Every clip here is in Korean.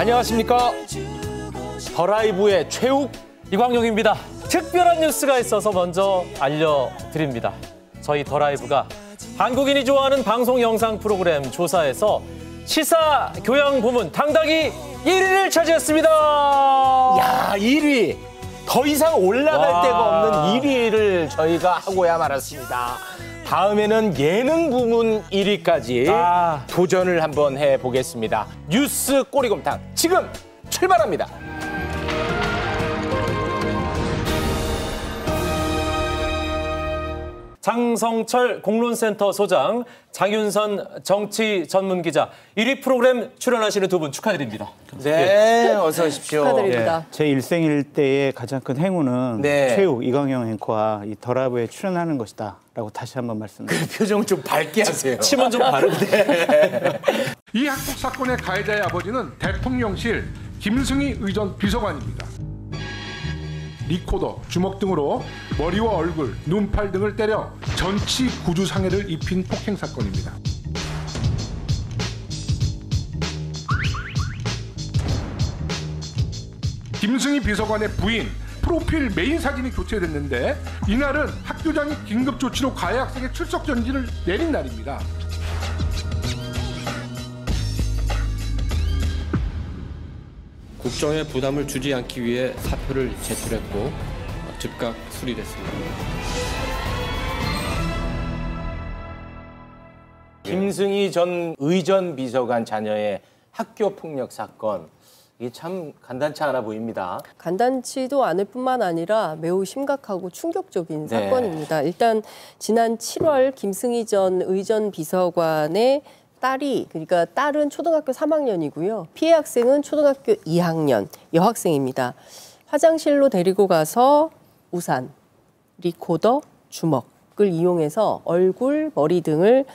안녕하십니까. 더라이브의 최욱 이광용입니다. 특별한 뉴스가 있어서 먼저 알려드립니다. 저희 더라이브가 한국인이 좋아하는 방송 영상 프로그램 조사에서 시사 교양 부문 당당히 1위를 차지했습니다. 야, 1위. 더 이상 올라갈 데가 없는 1위를 저희가 하고야 말았습니다. 다음에는 예능 부문 1위까지 도전을 한번 해보겠습니다. 뉴스 꼬리곰탕 지금 출발합니다. 장성철 공론센터 소장, 장윤선 정치 전문 기자, 1위 프로그램 출연하시는 두 분 축하드립니다. 네, 어서 오십시오. 축하드립니다. 제 일생일대의 가장 큰 행운은 최욱, 이광용 앵커와 이 더라이브에 출연하는 것이다라고 다시 한번 말씀드립니다. 그 표정 좀 밝게 하세요. 침은 좀 바른데. 이 학폭 사건의 가해자의 아버지는 대통령실 김승희 의전 비서관입니다. 리코더, 주먹 등으로 머리와 얼굴, 눈팔 등을 때려 전치 구두 상해를 입힌 폭행 사건입니다. 김승희 비서관의 부인 프로필 메인 사진이 교체됐는데 이날은 학교장이 긴급 조치로 가해 학생의 출석 정지를 내린 날입니다. 국정에 부담을 주지 않기 위해 사표를 제출했고 즉각 수리됐습니다. 김승희 전 의전 비서관 자녀의 학교 폭력 사건, 이게 참 간단치 않아 보입니다. 간단치도 않을 뿐만 아니라 매우 심각하고 충격적인 사건입니다. 일단 지난 7월 김승희 전 의전 비서관의 딸이, 그러니까 딸은 초등학교 3학년이고요. 피해 학생은 초등학교 2학년 여학생입니다. 화장실로 데리고 가서 우산, 리코더, 주먹을 이용해서 얼굴, 머리 등을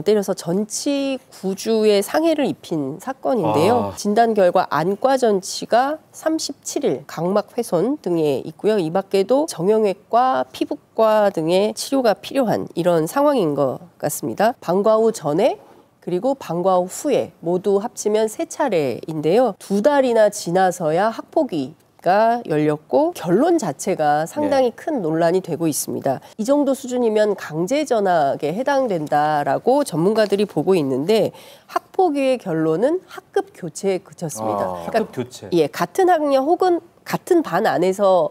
때려서 전치 구주의 상해를 입힌 사건인데요. 진단 결과 안과 전치가 37일, 각막 훼손 등에 있고요. 이 밖에도 정형외과, 피부과 등의 치료가 필요한 이런 상황인 것 같습니다. 방과 후 전에 그리고 방과 후 후에 모두 합치면 3차례인데요. 2달이나 지나서야 학폭위가 열렸고 결론 자체가 상당히 큰 논란이 되고 있습니다. 이 정도 수준이면 강제전학에 해당된다라고 전문가들이 보고 있는데 학폭위의 결론은 학급 교체에 그쳤습니다. 학급 교체. 예, 같은 학년 혹은 같은 반 안에서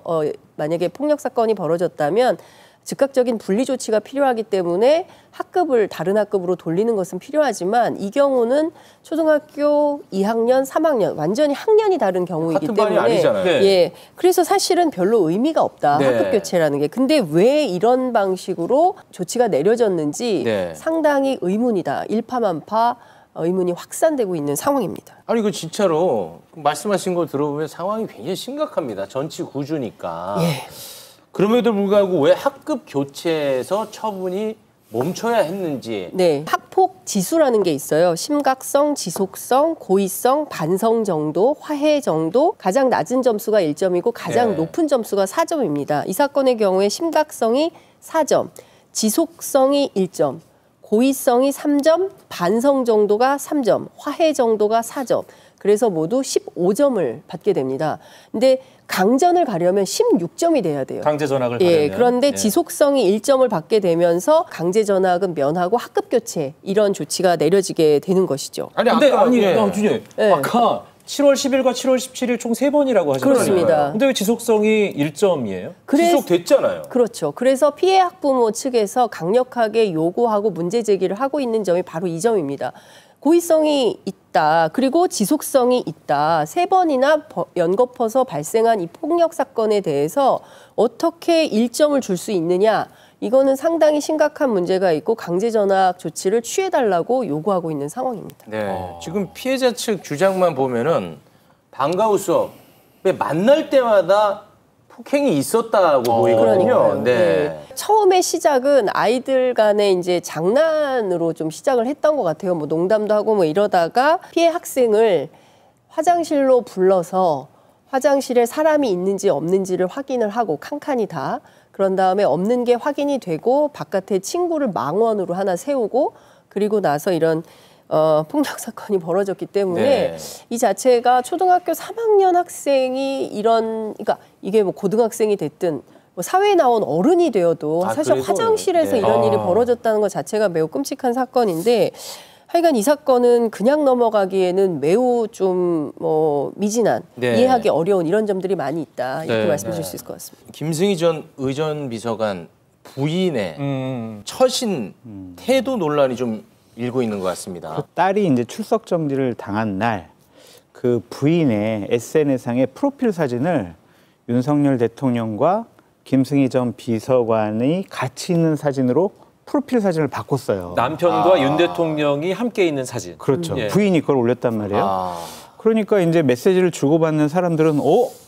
만약에 폭력 사건이 벌어졌다면 즉각적인 분리 조치가 필요하기 때문에 학급을 다른 학급으로 돌리는 것은 필요하지만 이 경우는 초등학교 2학년, 3학년 완전히 학년이 다른 경우이기 같은 때문에 반이 아니잖아요. 예, 그래서 사실은 별로 의미가 없다. 학급 교체라는 게. 근데 왜 이런 방식으로 조치가 내려졌는지 상당히 의문이다. 일파만파 의문이 확산되고 있는 상황입니다. 아니, 이거 진짜로 말씀하신 거 들어보면 상황이 굉장히 심각합니다. 전치 구주니까. 그럼에도 불구하고 왜 학급 교체에서 처분이 멈춰야 했는지. 네, 학폭 지수라는 게 있어요. 심각성, 지속성, 고의성, 반성 정도, 화해 정도. 가장 낮은 점수가 1점이고 가장 높은 점수가 4점입니다. 이 사건의 경우에 심각성이 4점, 지속성이 1점, 고의성이 3점, 반성 정도가 3점, 화해 정도가 4점. 그래서 모두 15점을 받게 됩니다. 근데 강전을 가려면 16점이 돼야 돼요. 강제 전학을 가려면. 그런데 지속성이 1점을 받게 되면서 강제 전학은 면하고 학급 교체 이런 조치가 내려지게 되는 것이죠. 아니, 근데 준이 아까 7월 10일과 7월 17일 총 3번이라고 하셨잖아요. 그렇습니다. 근데 왜 지속성이 1점이에요? 지속됐잖아요. 그렇죠. 그래서 피해 학부모 측에서 강력하게 요구하고 문제 제기를 하고 있는 점이 바로 이 점입니다. 고의성이 있다. 그리고 지속성이 있다. 3번이나 연거퍼서 발생한 이 폭력 사건에 대해서 어떻게 1점을 줄 수 있느냐. 이거는 상당히 심각한 문제가 있고 강제 전학 조치를 취해달라고 요구하고 있는 상황입니다. 지금 피해자 측 주장만 보면은 방과 후 수업에 만날 때마다 폭행이 있었다고 보이거든요. 처음에 시작은 아이들 간의 이제 장난으로 좀 시작을 했던 것 같아요. 뭐 농담도 하고 뭐 이러다가 피해 학생을 화장실로 불러서 화장실에 사람이 있는지 없는지를 확인을 하고 칸칸이 다. 그런 다음에 없는 게 확인이 되고 바깥에 친구를 망원으로 하나 세우고 그리고 나서 이런 폭력 사건이 벌어졌기 때문에 네. 이 자체가 초등학교 3학년 학생이 그러니까 이게 뭐 고등학생이 됐든 뭐 사회에 나온 어른이 되어도 사실 그래도, 화장실에서 네. 이런 일이 벌어졌다는 것 자체가 매우 끔찍한 사건인데 하여간 이 사건은 그냥 넘어가기에는 매우 좀 미진한 네. 이해하기 어려운 이런 점들이 많이 있다 이렇게 네. 말씀해 주실 수 있을 것 같습니다. 김승희 전 의전 비서관 부인의 처신 태도 논란이 좀 일고 있는 것 같습니다. 그 딸이 이제 출석 정지를 당한 날 그 부인의 SNS상의 프로필 사진을 윤석열 대통령과 김승희 전 비서관이 같이 있는 사진으로 프로필 사진을 바꿨어요. 남편과 윤 대통령이 함께 있는 사진. 그렇죠. 예. 부인이 그걸 올렸단 말이에요. 그러니까 이제 메시지를 주고받는 사람들은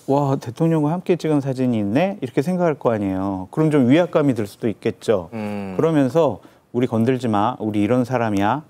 와 대통령과 함께 찍은 사진이 있네 이렇게 생각할 거 아니에요. 그럼 좀 위압감이 들 수도 있겠죠. 그러면서 우리 건들지 마. 우리 이런 사람이야.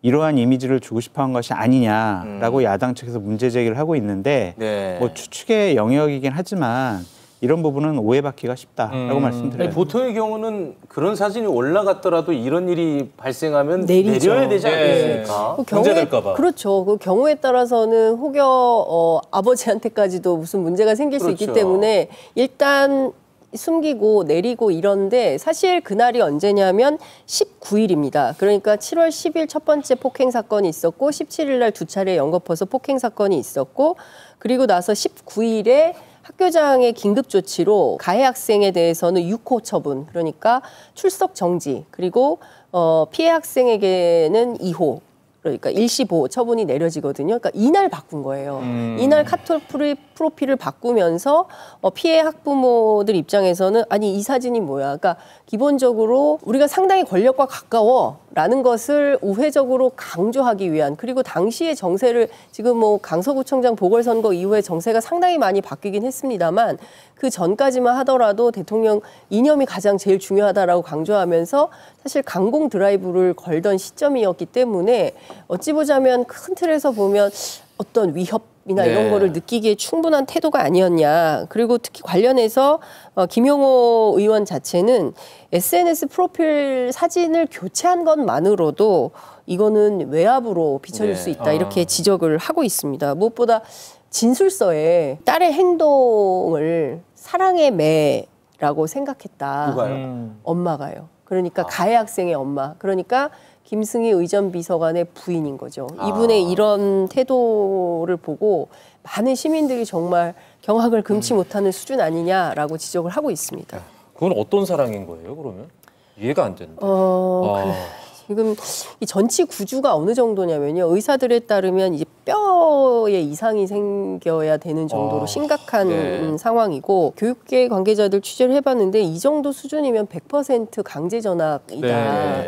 이러한 이미지를 주고 싶어한 것이 아니냐라고 야당 측에서 문제 제기를 하고 있는데 네. 뭐 추측의 영역이긴 하지만 이런 부분은 오해받기가 쉽다라고 말씀드려요. 아니, 보통의 경우는 그런 사진이 올라갔더라도 이런 일이 발생하면 내리죠. 내려야 되지 않겠습니까? 문제될까 봐. 그렇죠. 그 경우에 따라서는 혹여 아버지한테까지도 무슨 문제가 생길 수 있기 그렇죠. 때문에 일단 숨기고 내리고 이런데 사실 그날이 언제냐면 19일입니다. 그러니까 7월 10일 첫 번째 폭행 사건이 있었고 17일 날 두 차례 연거푸서 폭행 사건이 있었고 그리고 나서 19일에 학교장의 긴급 조치로 가해 학생에 대해서는 6호 처분, 그러니까 출석 정지, 그리고 피해 학생에게는 2호, 그러니까 일시보호 처분이 내려지거든요. 그러니까 이날 바꾼 거예요. 이날 카톡 프로필을 바꾸면서 피해 학부모들 입장에서는 아니 이 사진이 뭐야. 그러니까 기본적으로 우리가 상당히 권력과 가까워라는 것을 우회적으로 강조하기 위한, 그리고 당시의 정세를 지금 뭐 강서구청장 보궐선거 이후에 정세가 상당히 많이 바뀌긴 했습니다만 그 전까지만 하더라도 대통령 이념이 가장 제일 중요하다라고 강조하면서 사실 강공 드라이브를 걸던 시점이었기 때문에 어찌 보자면 큰 틀에서 보면 어떤 위협이나 네. 이런 거를 느끼기에 충분한 태도가 아니었냐. 그리고 특히 관련해서 김용호 의원 자체는 SNS 프로필 사진을 교체한 것만으로도 이거는 외압으로 비춰질 네. 수 있다. 이렇게 지적을 하고 있습니다. 무엇보다 진술서에 딸의 행동을 사랑의 매라고 생각했다. 누가요? 엄마가요. 그러니까 가해 학생의 엄마. 그러니까 김승희 의전 비서관의 부인인 거죠. 이분의 이런 태도를 보고 많은 시민들이 정말 경악을 금치 못하는 수준 아니냐라고 지적을 하고 있습니다. 그건 어떤 사랑인 거예요, 그러면? 이해가 안 된다. 지금 이 전치 구주가 어느 정도냐면요. 의사들에 따르면 이제 뼈에 이상이 생겨야 되는 정도로 심각한 네. 상황이고, 교육계 관계자들 취재를 해봤는데 이 정도 수준이면 100% 강제 전학이다.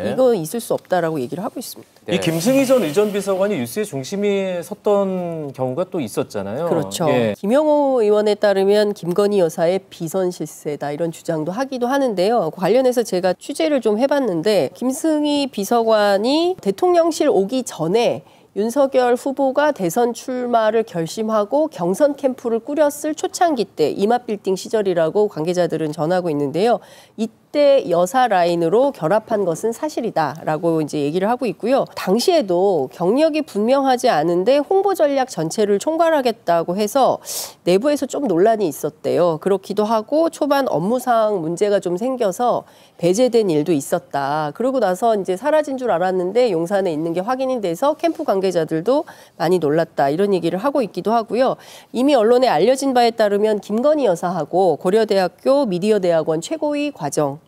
네. 이거 있을 수 없다라고 얘기를 하고 있습니다. 네. 이 김승희 전 의전 비서관이 뉴스의 중심에 섰던 경우가 또 있었잖아요. 그렇죠. 예. 김용호 의원에 따르면 김건희 여사의 비선 실세다 이런 주장도 하기도 하는데요. 관련해서 제가 취재를 좀 해봤는데 김승희 비서관이 대통령실 오기 전에 윤석열 후보가 대선 출마를 결심하고 경선 캠프를 꾸렸을 초창기 때 이마빌딩 시절이라고 관계자들은 전하고 있는데요. 이때 여사 라인으로 결합한 것은 사실이다라고 이제 얘기를 하고 있고요. 당시에도 경력이 분명하지 않은데 홍보 전략 전체를 총괄하겠다고 해서 내부에서 좀 논란이 있었대요. 그렇기도 하고 초반 업무상 문제가 좀 생겨서 배제된 일도 있었다. 그러고 나서 이제 사라진 줄 알았는데 용산에 있는 게 확인이 돼서 캠프 관계자들도 많이 놀랐다. 이런 얘기를 하고 있기도 하고요. 이미 언론에 알려진 바에 따르면 김건희 여사하고 고려대학교 미디어대학원 최고위 과정을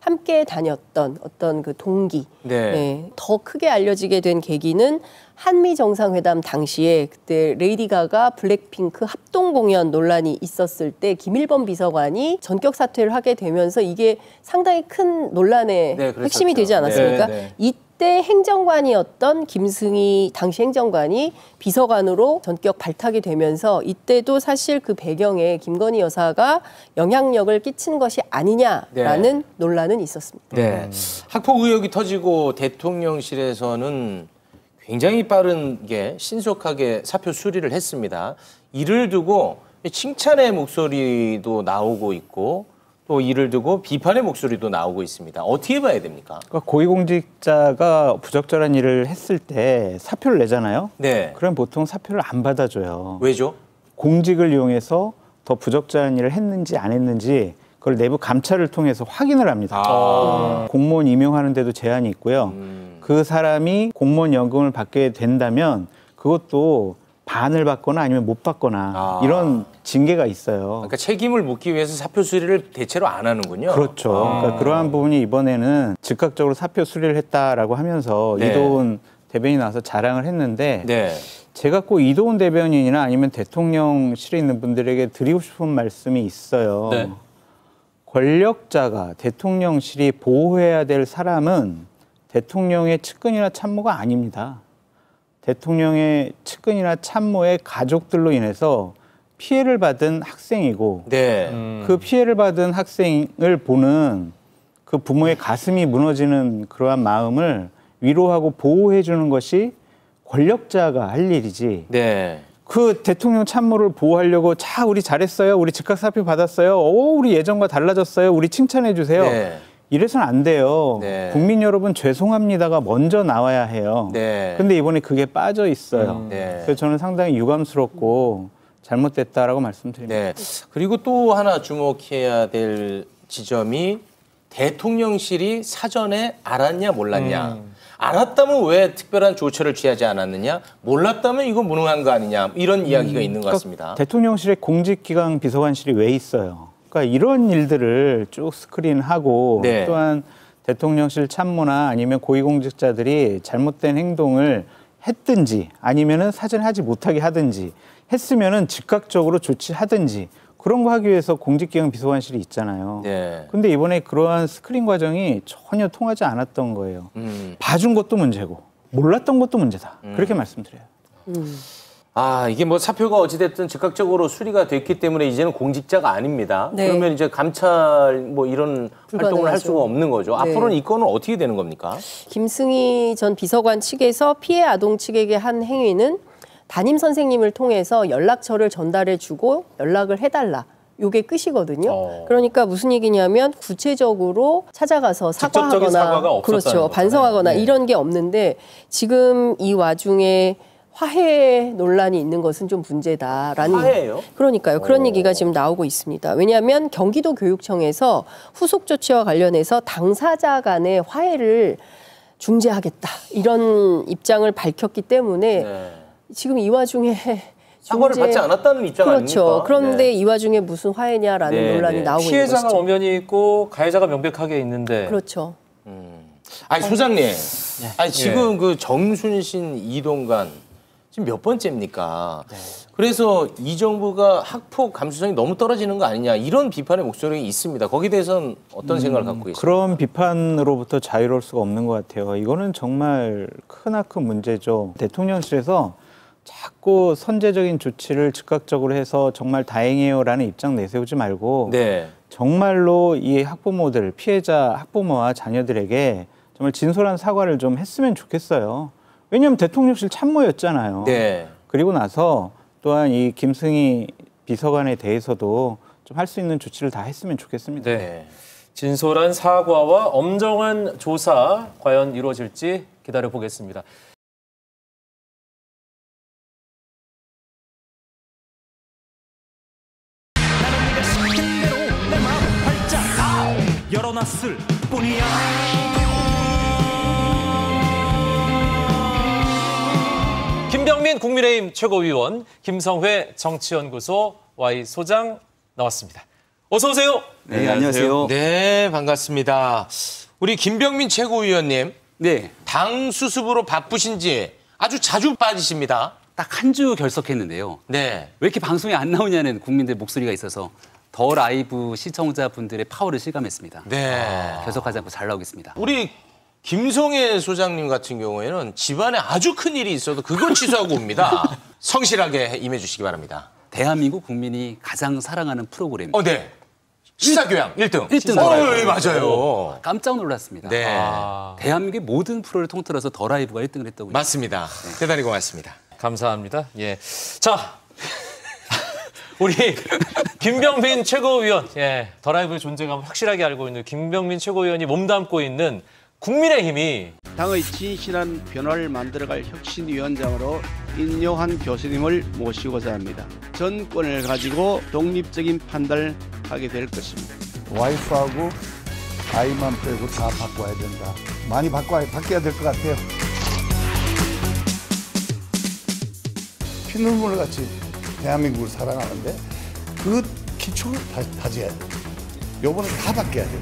함께 다녔던 어떤 그 동기. 네. 네. 더 크게 알려지게 된 계기는 한미 정상회담 당시에 그때 레이디 가가 블랙핑크 합동 공연 논란이 있었을 때 김일범 비서관이 전격 사퇴를 하게 되면서 이게 상당히 큰 논란의 네, 그랬었죠. 핵심이 되지 않았습니까? 네, 네. 이때 행정관이었던 김승희 당시 행정관이 비서관으로 전격 발탁이 되면서 이때도 사실 그 배경에 김건희 여사가 영향력을 끼친 것이 아니냐라는 논란은 있었습니다. 네. 학폭 의혹이 터지고 대통령실에서는 굉장히 빠르게 신속하게 사표 수리를 했습니다. 이를 두고 칭찬의 목소리도 나오고 있고 또 이를 두고 비판의 목소리도 나오고 있습니다. 어떻게 봐야 됩니까? 그러니까 고위공직자가 부적절한 일을 했을 때 사표를 내잖아요. 네. 그럼 보통 사표를 안 받아줘요. 왜죠? 공직을 이용해서 더 부적절한 일을 했는지 안 했는지 그걸 내부 감찰을 통해서 확인을 합니다. 공무원 임용하는 데도 제한이 있고요. 그 사람이 공무원 연금을 받게 된다면 그것도 반을 받거나 아니면 못 받거나 이런 징계가 있어요. 그러니까 책임을 묻기 위해서 사표 수리를 대체로 안 하는군요. 그렇죠. 그러니까 그러한 부분이 이번에는 즉각적으로 사표 수리를 했다라고 하면서 네. 이도운 대변인이 나와서 자랑을 했는데 네. 제가 꼭 이도운 대변인이나 아니면 대통령실에 있는 분들에게 드리고 싶은 말씀이 있어요. 네. 권력자가 대통령실이 보호해야 될 사람은 대통령의 측근이나 참모가 아닙니다. 대통령의 측근이나 참모의 가족들로 인해서 피해를 받은 학생이고 네. 그 피해를 받은 학생을 보는 그 부모의 가슴이 무너지는 그러한 마음을 위로하고 보호해 주는 것이 권력자가 할 일이지. 네. 그 대통령 참모를 보호하려고 자 우리 잘했어요. 우리 즉각 사표 받았어요. 오 우리 예전과 달라졌어요. 우리 칭찬해 주세요. 네. 이래서는 안 돼요. 네. 국민 여러분 죄송합니다가 먼저 나와야 해요. 네. 근데 이번에 그게 빠져 있어요. 네. 그래서 저는 상당히 유감스럽고 잘못됐다라고 말씀드립니다. 네. 그리고 또 하나 주목해야 될 지점이 대통령실이 사전에 알았냐 몰랐냐. 알았다면 왜 특별한 조처를 취하지 않았느냐. 몰랐다면 이건 무능한 거 아니냐. 이런 이야기가 있는 것 같습니다. 대통령실에 공직기강 비서관실이 왜 있어요? 그러니까 이런 일들을 쭉 스크린하고 네. 또한 대통령실 참모나 아니면 고위공직자들이 잘못된 행동을 했든지 아니면은 사전에 하지 못하게 하든지 했으면은 즉각적으로 조치하든지 그런 거 하기 위해서 공직기강 비서관실이 있잖아요. 네. 근데 이번에 그러한 스크린 과정이 전혀 통하지 않았던 거예요. 봐준 것도 문제고 몰랐던 것도 문제다. 그렇게 말씀드려요. 아, 이게 뭐 사표가 어찌됐든 즉각적으로 수리가 됐기 때문에 이제는 공직자가 아닙니다. 네. 그러면 이제 감찰 뭐 이런 활동을 할 불가능하죠. 수가 없는 거죠. 네. 앞으로는 이 건은 어떻게 되는 겁니까? 김승희 전 비서관 측에서 피해 아동 측에게 한 행위는 담임 선생님을 통해서 연락처를 전달해주고 연락을 해달라. 요게 끝이거든요. 그러니까 무슨 얘기냐면 구체적으로 찾아가서 직접적인 사과하거나 사과가 없었다는 그렇죠. 거잖아요. 반성하거나 네. 이런 게 없는데 지금 이 와중에 화해 논란이 있는 것은 좀 문제다라는. 화해예요? 그러니까요. 그런 얘기가 지금 나오고 있습니다. 왜냐하면 경기도 교육청에서 후속 조치와 관련해서 당사자 간의 화해를 중재하겠다 이런 입장을 밝혔기 때문에 네. 지금 이 와중에 사과를 받지 않았다는 입장 그렇죠. 아닙니까? 그런데 네. 이 와중에 무슨 화해냐라는 네, 논란이 네. 나오고 있는 피해자가 것이죠. 엄연히 있고 가해자가 명백하게 있는데 그렇죠. 아니 소장님, 아니 예. 지금 그 정순신 이동관 지금 몇 번째입니까? 그래서 이 정부가 학폭 감수성이 너무 떨어지는 거 아니냐 이런 비판의 목소리가 있습니다. 거기에 대해서는 어떤 생각을 갖고 계십니까? 그런 비판으로부터 자유로울 수가 없는 것 같아요. 이거는 정말 크나큰 문제죠. 대통령실에서 자꾸 선제적인 조치를 즉각적으로 해서 정말 다행이에요라는 입장 내세우지 말고 네. 정말로 이 학부모들, 피해자 학부모와 자녀들에게 정말 진솔한 사과를 좀 했으면 좋겠어요. 왜냐하면 대통령실 참모였잖아요. 네. 그리고 나서 또한 이 김승희 비서관에 대해서도 좀 할 수 있는 조치를 다 했으면 좋겠습니다. 네. 진솔한 사과와 엄정한 조사 과연 이루어질지 기다려 보겠습니다. 열어놨을 뿐이야. 김병민 국민의힘 최고위원, 김성회 정치연구소 Y 소장 나왔습니다. 어서 오세요. 네, 안녕하세요. 네, 반갑습니다. 우리 김병민 최고위원님, 네, 당 수습으로 바쁘신지 아주 자주 빠지십니다. 딱 한 주 결석했는데요. 네. 왜 이렇게 방송에 안 나오냐는 국민들 목소리가 있어서 더 라이브 시청자분들의 파워를 실감했습니다. 네. 결석하지 않고 잘 나오겠습니다. 우리 김성애 소장님 같은 경우에는 집안에 아주 큰 일이 있어도 그건 취소하고 옵니다. 성실하게 임해주시기 바랍니다. 대한민국 국민이 가장 사랑하는 프로그램. 네. 시사교양 1등. 1등. 네, 맞아요. 깜짝 놀랐습니다. 네. 대한민국의 모든 프로를 통틀어서 더 라이브가 1등을 했더군요. 맞습니다. 대단히 고맙습니다. 감사합니다. 예. 자, 우리 김병민 최고위원, 예, 더 라이브의 존재감을 확실하게 알고 있는 김병민 최고위원이 몸담고 있는 국민의힘이 당의 진실한 변화를 만들어갈 혁신위원장으로 인요한 교수님을 모시고자 합니다. 전권을 가지고 독립적인 판단을 하게 될 것입니다. 와이프하고 아이만 빼고 다 바꿔야 된다. 많이 바꿔야 될 것 같아요. 피눈물 같이 대한민국을 사랑하는데 그 기초를 다져야 돼요. 요번에 다 바뀌어야 돼요.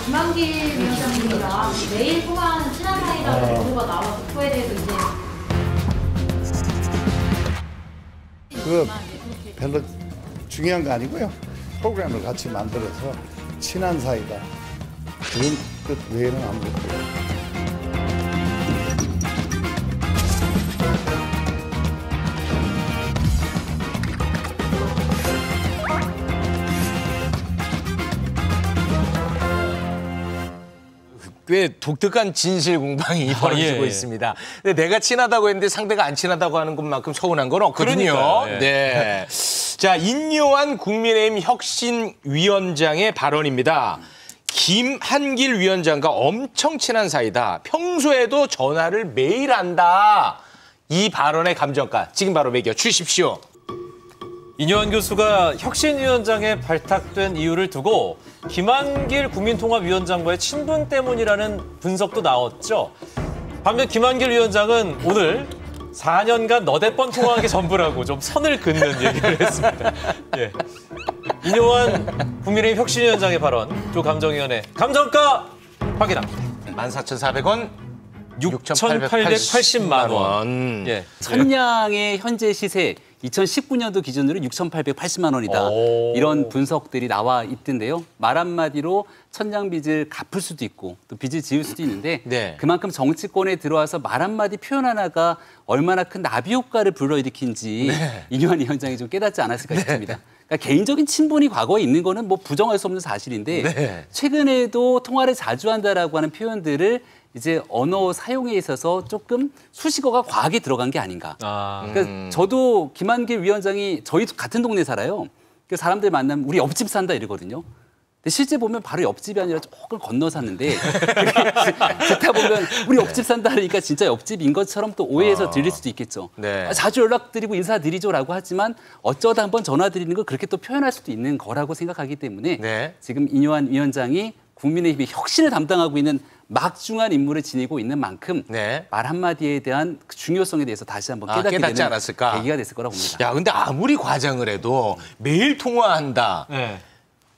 김한길 위원장님이랑 매일 통화하는 친한 사이라는 보도가 나와서 그거에 대해서 이제 그거 별로 중요한 거 아니고요. 프로그램을 같이 만들어서 친한 사이다. 그런 뜻 외에는 아무것도. 꽤 독특한 진실 공방이 벌어지고 예. 있습니다. 근데 내가 친하다고 했는데 상대가 안 친하다고 하는 것만큼 서운한 건 없거든요. 그러니까요. 예. 네. 자, 인요한 국민의힘 혁신위원장의 발언입니다. 김한길 위원장과 엄청 친한 사이다. 평소에도 전화를 매일 한다. 이 발언의 감정가 지금 바로 매겨 주십시오. 인요한 교수가 혁신위원장에 발탁된 이유를 두고 김한길 국민통합위원장과의 친분 때문이라는 분석도 나왔죠. 반면 김한길 위원장은 오늘 4년간 너댓 번 통화한 게 전부라고 좀 선을 긋는 얘기를 했습니다. 예. 인요한 국민의힘 혁신위원장의 발언, 두 감정위원회 감정가 확인합니다. 14,400원, 6,880만 원. 예. 천냥의 현재 시세 2019년도 기준으로 6,880만 원이다. 이런 분석들이 나와 있던데요. 말 한마디로 천냥 빚을 갚을 수도 있고 또 빚을 지을 수도 있는데 네. 그만큼 정치권에 들어와서 말 한마디 표현 하나가 얼마나 큰 나비 효과를 불러일으킨지 인요한 위원장이 좀 깨닫지 않았을까 싶습니다. 그러니까 개인적인 친분이 과거에 있는 거는 뭐 부정할 수 없는 사실인데 최근에도 통화를 자주 한다라고 하는 표현들을 이제 언어 사용에 있어서 조금 수식어가 과하게 들어간 게 아닌가. 그러니까 저도 김한길 위원장이 저희 같은 동네 살아요. 그 사람들 만나면 우리 옆집 산다 이러거든요. 근데 실제 보면 바로 옆집이 아니라 조금 건너 샀는데 듣다 보면 우리 옆집 산다 하니까 진짜 옆집인 것처럼 또 오해해서 들릴 수도 있겠죠. 네. 자주 연락드리고 인사드리죠라고 하지만 어쩌다 한번 전화드리는 걸 그렇게 또 표현할 수도 있는 거라고 생각하기 때문에 네. 지금 인요한 위원장이 국민의힘의 혁신을 담당하고 있는 막중한 임무를 지니고 있는 만큼 네. 말 한마디에 대한 그 중요성에 대해서 다시 한번 깨닫게 깨닫지 되는 않았을까? 계기가 됐을 거라고 봅니다. 야, 근데 아무리 과장을 해도 매일 통화한다. 네.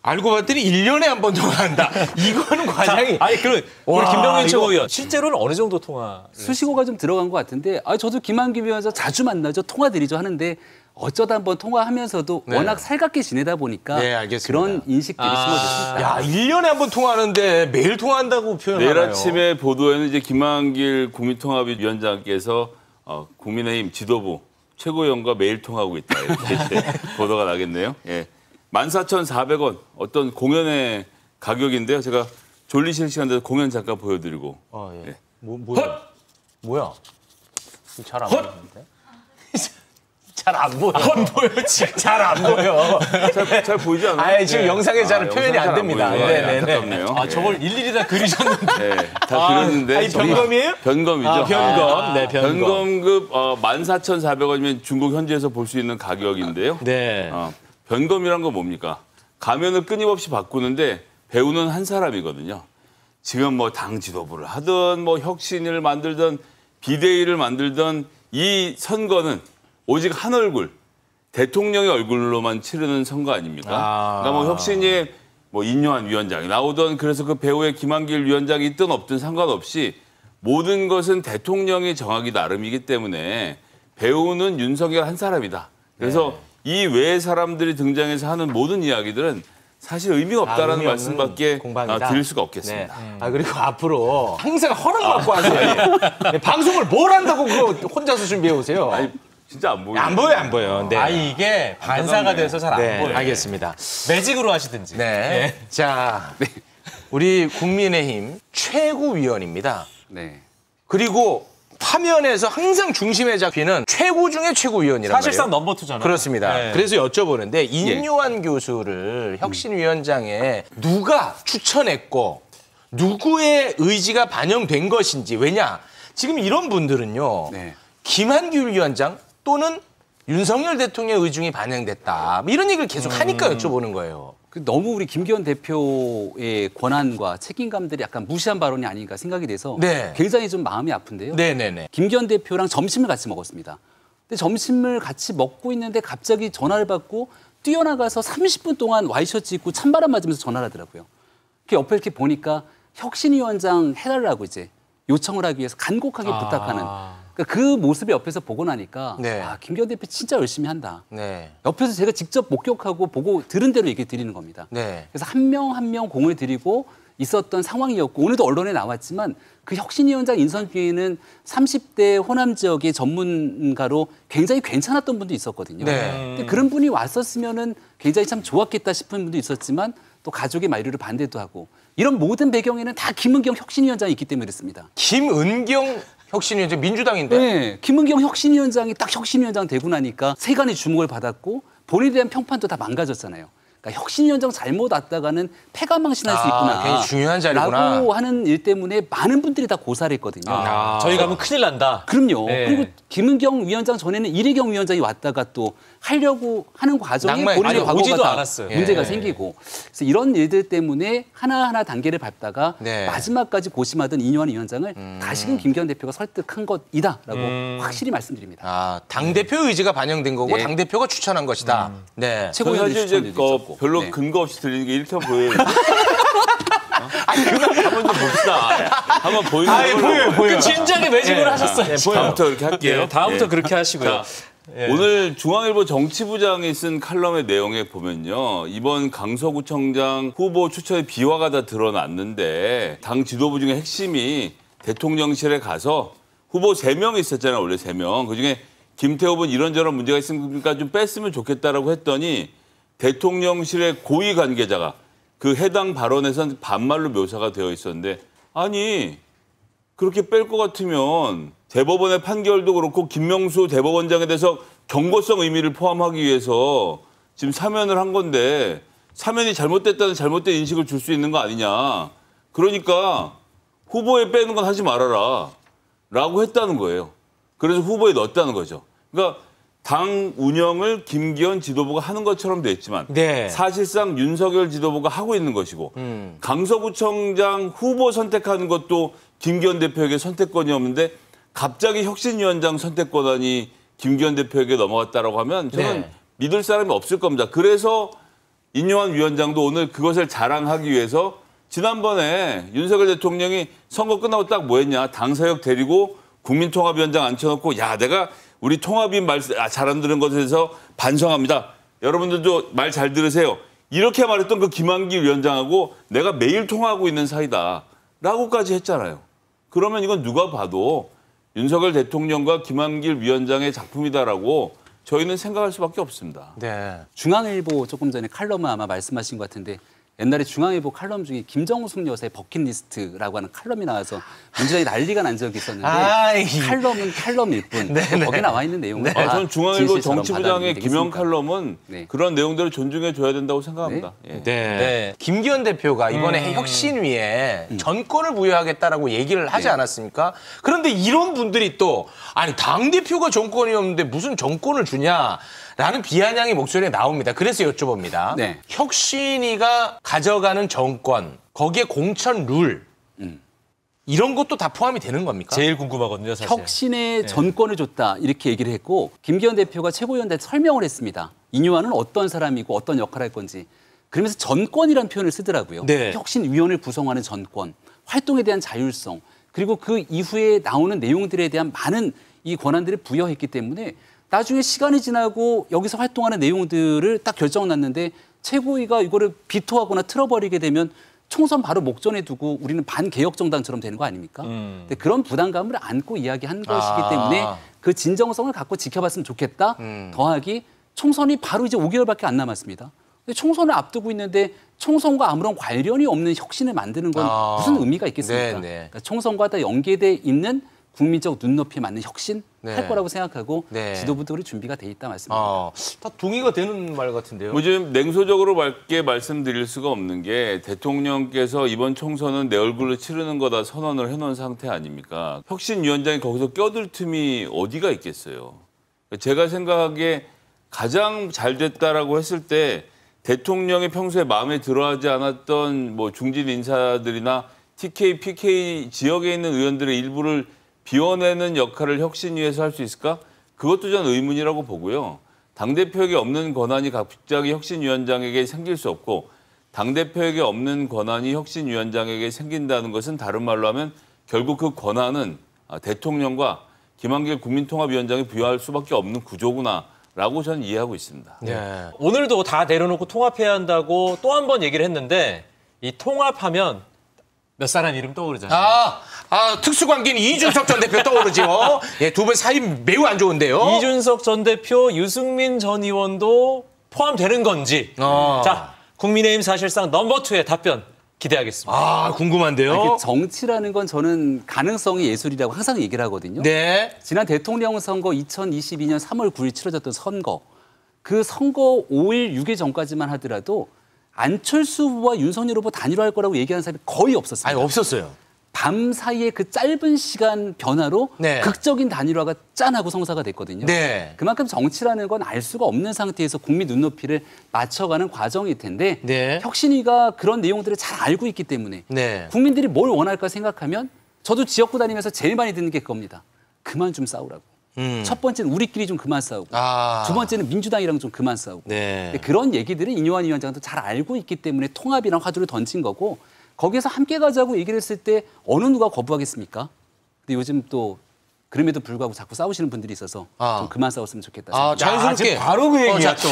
알고 봤더니 1년에 한 번 통화한다. 이거는 과장이. 아니, 그럼 우리 와, 김병민 이거- 최고위원 실제로는 어느 정도 통화? 수식어가 좀 들어간 것 같은데 저도 김한길 위원장 자주 만나죠. 통화드리죠 하는데 어쩌다 한번 통화하면서도 네. 워낙 살갑게 지내다 보니까 네, 알겠습니다. 그런 인식들이 심어졌습니다. 야, 1년에 한 번 통화하는데 매일 통화한다고 표현하나요? 내일 아침에 보도에는 이제 김한길 국민통합위원장께서 국민의힘 지도부 최고위원과 매일 통화하고 있다 이렇게 이제 보도가 나겠네요. 예. 14,400원 어떤 공연의 가격인데요. 제가 졸리실 시간 돼서 공연 잠깐 보여드리고. 예. 예. 뭐야? 뭐야? 잘 안 보이는데? 잘 안 보여. 안 보여. 지금 잘 안 보여. 잘 보이지 않아요? 지금 예. 영상에 잘 표현이 영상 안 됩니다. 보이네요. 네네네. 안타깝네요. 저걸 일일이 다 그리셨는데. 예. 다 그렸는데. 이 변검이에요? 변검이죠. 변검. 네, 변검. 변검급 14,400원이면 중국 현지에서 볼 수 있는 가격인데요. 네. 변검이란 건 뭡니까? 가면을 끊임없이 바꾸는데 배우는 한 사람이거든요. 지금 뭐 당 지도부를 하든 뭐 혁신을 만들든 비대위를 만들든 이 선거는 오직 한 얼굴, 대통령의 얼굴로만 치르는 선거 아닙니까? 그러니까 뭐 혁신이 뭐 인요한 위원장이 나오든 그래서 그 배우의 김한길 위원장이 있든 없든 상관없이 모든 것은 대통령이 정하기 나름이기 때문에 배우는 윤석열 한 사람이다. 그래서 이 외의 사람들이 등장해서 하는 모든 이야기들은 사실 의미가 없다라는 의미 없는 말씀밖에 공방이다. 드릴 수가 없겠습니다. 네. 그리고 앞으로 항상 허락받고 하세요. 네, 방송을 뭘 한다고 그거 혼자서 준비해 오세요. 아니, 진짜 안 보여요. 안 보여요, 안 보여요. 네. 이게 반사가 돼서 잘 안 네, 보여요. 알겠습니다. 매직으로 하시든지. 네. 자, 우리 국민의힘 최고위원입니다. 네. 그리고 화면에서 항상 중심에 잡히는 최고 중에 최고위원이란 사실상 말이에요. 넘버 투잖아요. 그렇습니다. 네. 그래서 여쭤보는데 인요한 교수를 혁신위원장에 누가 추천했고 누구의 의지가 반영된 것인지. 왜냐? 지금 이런 분들은요. 네. 김한길 위원장 또는 윤석열 대통령의 의중이 반영됐다. 이런 얘기를 계속 하니까 여쭤보는 거예요. 너무 우리 김기현 대표의 권한과 책임감들이 약간 무시한 발언이 아닌가 생각이 돼서 네. 굉장히 좀 마음이 아픈데요. 네네네. 김기현 대표랑 점심을 같이 먹었습니다. 근데 점심을 같이 먹고 있는데 갑자기 전화를 받고 뛰어나가서 30분 동안 와이셔츠 입고 찬바람 맞으면서 전화를 하더라고요. 옆에 이렇게 보니까 혁신위원장 해달라고 이제 요청을 하기 위해서 간곡하게 부탁하는 그러니까 그 모습을 옆에서 보고 나니까 네. 아, 김기현 대표 진짜 열심히 한다. 네. 옆에서 제가 직접 목격하고 보고 들은 대로 얘기 드리는 겁니다. 네. 그래서 한 명 한 명 공을 들이고 있었던 상황이었고 오늘도 언론에 나왔지만 그 혁신위원장 인선 중에는 30대 호남 지역의 전문가로 굉장히 괜찮았던 분도 있었거든요. 네. 근데 그런 분이 왔었으면은 굉장히 참 좋았겠다 싶은 분도 있었지만 또 가족의 만류를 반대도 하고 이런 모든 배경에는 다 김은경 혁신위원장이 있기 때문에 그렇습니다. 김은경 혁신위원장 민주당인데. 네, 김은경 혁신위원장이 딱 혁신위원장 되고 나니까 세간의 주목을 받았고 본인에 대한 평판도 다 망가졌잖아요. 그러니까 혁신위원장 잘못 왔다가는 패가망신할 수 있구나. 굉장히 중요한 자리구나. 라고 하는 일 때문에 많은 분들이 다 고사를 했거든요. 저희 가면 큰일 난다. 그럼요. 네. 그리고 김은경 위원장 전에는 이래경 위원장이 왔다가 또 하려고 하는 과정에 낭만이 본인의 아니, 오지도 과거가 다 않았어요. 문제가 예. 생기고 그래서 이런 일들 때문에 하나하나 단계를 밟다가 네. 마지막까지 고심하던 이뇨한 위원장을 다시금 김기현 대표가 설득한 것이다라고 확실히 말씀드립니다. 아, 당대표 의지가 반영된 거고 네. 당대표가 추천한 것이다. 네. 최고위원들 사실 이제 추천도 있었고. 별로 네. 근거 없이 들리는 게 이렇게 보여요. 한번 좀 봅시다. 한번 보이는 걸로. 그 진작에 매집을 하셨어요. 다음부터 그렇게 할게요. 예, 다음부터 예. 그렇게 하시고요. 자, 예. 오늘 중앙일보 정치부장이 쓴 칼럼의 내용에 보면요. 이번 강서구청장 후보 추천의 비화가 다 드러났는데 당 지도부 중에 핵심이 대통령실에 가서 후보 3명이 있었잖아요. 원래 3명. 그중에 김태호 후보는 이런저런 문제가 있으니까 좀 뺐으면 좋겠다라고 했더니 대통령실의 고위 관계자가 그 해당 발언에선 반말로 묘사가 되어 있었는데 아니 그렇게 뺄 것 같으면 대법원의 판결도 그렇고 김명수 대법원장에 대해서 경고성 의미를 포함하기 위해서 지금 사면을 한 건데 사면이 잘못됐다는 잘못된 인식을 줄 수 있는 거 아니냐. 그러니까 후보에 빼는 건 하지 말아라 라고 했다는 거예요. 그래서 후보에 넣었다는 거죠. 그러니까 당 운영을 김기현 지도부가 하는 것처럼 됐지만 네. 사실상 윤석열 지도부가 하고 있는 것이고 강서구청장 후보 선택하는 것도 김기현 대표에게 선택권이 없는데 갑자기 혁신위원장 선택 권한이 김기현 대표에게 넘어갔다라고 하면 저는 네. 믿을 사람이 없을 겁니다. 그래서 인요한 위원장도 오늘 그것을 자랑하기 위해서 지난번에 윤석열 대통령이 선거 끝나고 딱 뭐 했냐. 당사역 데리고 국민통합위원장 앉혀놓고 야 내가 우리 통합인 말 잘 안 들은 것에 대해서 반성합니다. 여러분들도 말 잘 들으세요. 이렇게 말했던 그 김한길 위원장하고 내가 매일 통화하고 있는 사이다. 라고까지 했잖아요. 그러면 이건 누가 봐도 윤석열 대통령과 김한길 위원장의 작품이다라고 저희는 생각할 수밖에 없습니다. 네. 중앙일보 조금 전에 칼럼을 아마 말씀하신 것 같은데 옛날에 중앙일보 칼럼 중에 김정숙 여사의 버킷리스트라고 하는 칼럼이 나와서 문제가 난리가 난 적이 있었는데 칼럼은 칼럼일 뿐 거기에 나와 있는 내용은 다 저는 중앙일보 진실처럼 정치부장의 받아들이면 김영 되겠습니까? 칼럼은 네. 그런 내용들을 존중해 줘야 된다고 생각합니다. 예. 네. 김기현 대표가 이번에 혁신위에 전권을 부여하겠다라고 얘기를 하지 않았습니까? 그런데 이런 분들이 또 아니 당대표가 정권이 없는데 무슨 정권을 주냐라는 비아냥의 목소리가 나옵니다. 그래서 여쭤봅니다. 네. 혁신위가 가져가는 정권, 거기에 공천 룰 이런 것도 다 포함이 되는 겁니까? 제일 궁금하거든요, 사실. 혁신의 전권을 줬다 이렇게 얘기를 했고 김기현 대표가 최고위원한테 설명을 했습니다. 인요한은 어떤 사람이고 어떤 역할을 할 건지. 그러면서 전권이라는 표현을 쓰더라고요. 네. 혁신위원회를 구성하는 전권, 활동에 대한 자율성, 그리고 그 이후에 나오는 내용들에 대한 많은 이 권한들을 부여했기 때문에 나중에 시간이 지나고 여기서 활동하는 내용들을 딱 결정났는데 최고위가 이거를 비토하거나 틀어버리게 되면 총선 바로 목전에 두고 우리는 반개혁 정당처럼 되는 거 아닙니까? 근데 그런 부담감을 안고 이야기한 것이기 때문에 그 진정성을 갖고 지켜봤으면 좋겠다. 더하기 총선이 바로 이제 5개월밖에 안 남았습니다. 근데 총선을 앞두고 있는데 총선과 아무런 관련이 없는 혁신을 만드는 건 무슨 의미가 있겠습니까? 네. 그러니까 총선과 다 연계돼 있는 국민적 눈높이에 맞는 혁신 네. 할 거라고 생각하고 네. 지도부들이 준비가 돼 있다 말씀드립니다. 다 동의가 되는 말 같은데요. 요즘 냉소적으로 밝게 말씀드릴 수가 없는 게 대통령께서 이번 총선은 내 얼굴로 치르는 거다 선언을 해놓은 상태 아닙니까? 혁신위원장이 거기서 껴들 틈이 어디가 있겠어요. 제가 생각하기에 가장 잘 됐다라고 했을 때 대통령이 평소에 마음에 들어하지 않았던 뭐 중진 인사들이나 TK, PK 지역에 있는 의원들의 일부를 비워내는 역할을 혁신위에서 할 수 있을까? 그것도 전 의문이라고 보고요. 당대표에게 없는 권한이 갑자기 혁신위원장에게 생길 수 없고 당대표에게 없는 권한이 혁신위원장에게 생긴다는 것은 다른 말로 하면 결국 그 권한은 대통령과 김한길 국민통합위원장이 부여할 수밖에 없는 구조구나라고 저는 이해하고 있습니다. 네. 오늘도 다 내려놓고 통합해야 한다고 또 한 번 얘기를 했는데 이 통합하면 몇 사람 이름 떠오르잖아요. 특수관계인 이준석 전 대표 떠오르죠. 예, 두 분 사이 매우 안 좋은데요. 이준석 전 대표, 유승민 전 의원도 포함되는 건지. 자, 국민의힘 사실상 넘버 2의 답변 기대하겠습니다. 궁금한데요. 정치라는 건 저는 가능성이 예술이라고 항상 얘기를 하거든요. 네. 지난 대통령 선거 2022년 3월 9일 치러졌던 선거. 그 선거 5일, 6일 전까지만 하더라도 안철수 후보와 윤석열 후보 단일화할 거라고 얘기하는 사람이 거의 없었습니다. 아니, 없었어요. 밤 사이에 그 짧은 시간 변화로 네. 극적인 단일화가 짠하고 성사가 됐거든요. 네. 그만큼 정치라는 건 알 수가 없는 상태에서 국민 눈높이를 맞춰가는 과정일 텐데 네. 혁신위가 그런 내용들을 잘 알고 있기 때문에 네. 국민들이 뭘 원할까 생각하면 저도 지역구 다니면서 제일 많이 듣는 게 그겁니다. 그만 좀 싸우라고. 첫 번째는 우리끼리 좀 그만 싸우고 두 번째는 민주당이랑 좀 그만 싸우고 네. 그런 얘기들을 인요한 위원장도 잘 알고 있기 때문에 통합이랑 화두를 던진 거고 거기에서 함께 가자고 얘기를 했을 때 어느 누가 거부하겠습니까? 근데 요즘 또 그럼에도 불구하고 자꾸 싸우시는 분들이 있어서 좀 그만 싸웠으면 좋겠다. 자연스럽게 바로 그 얘기야 또.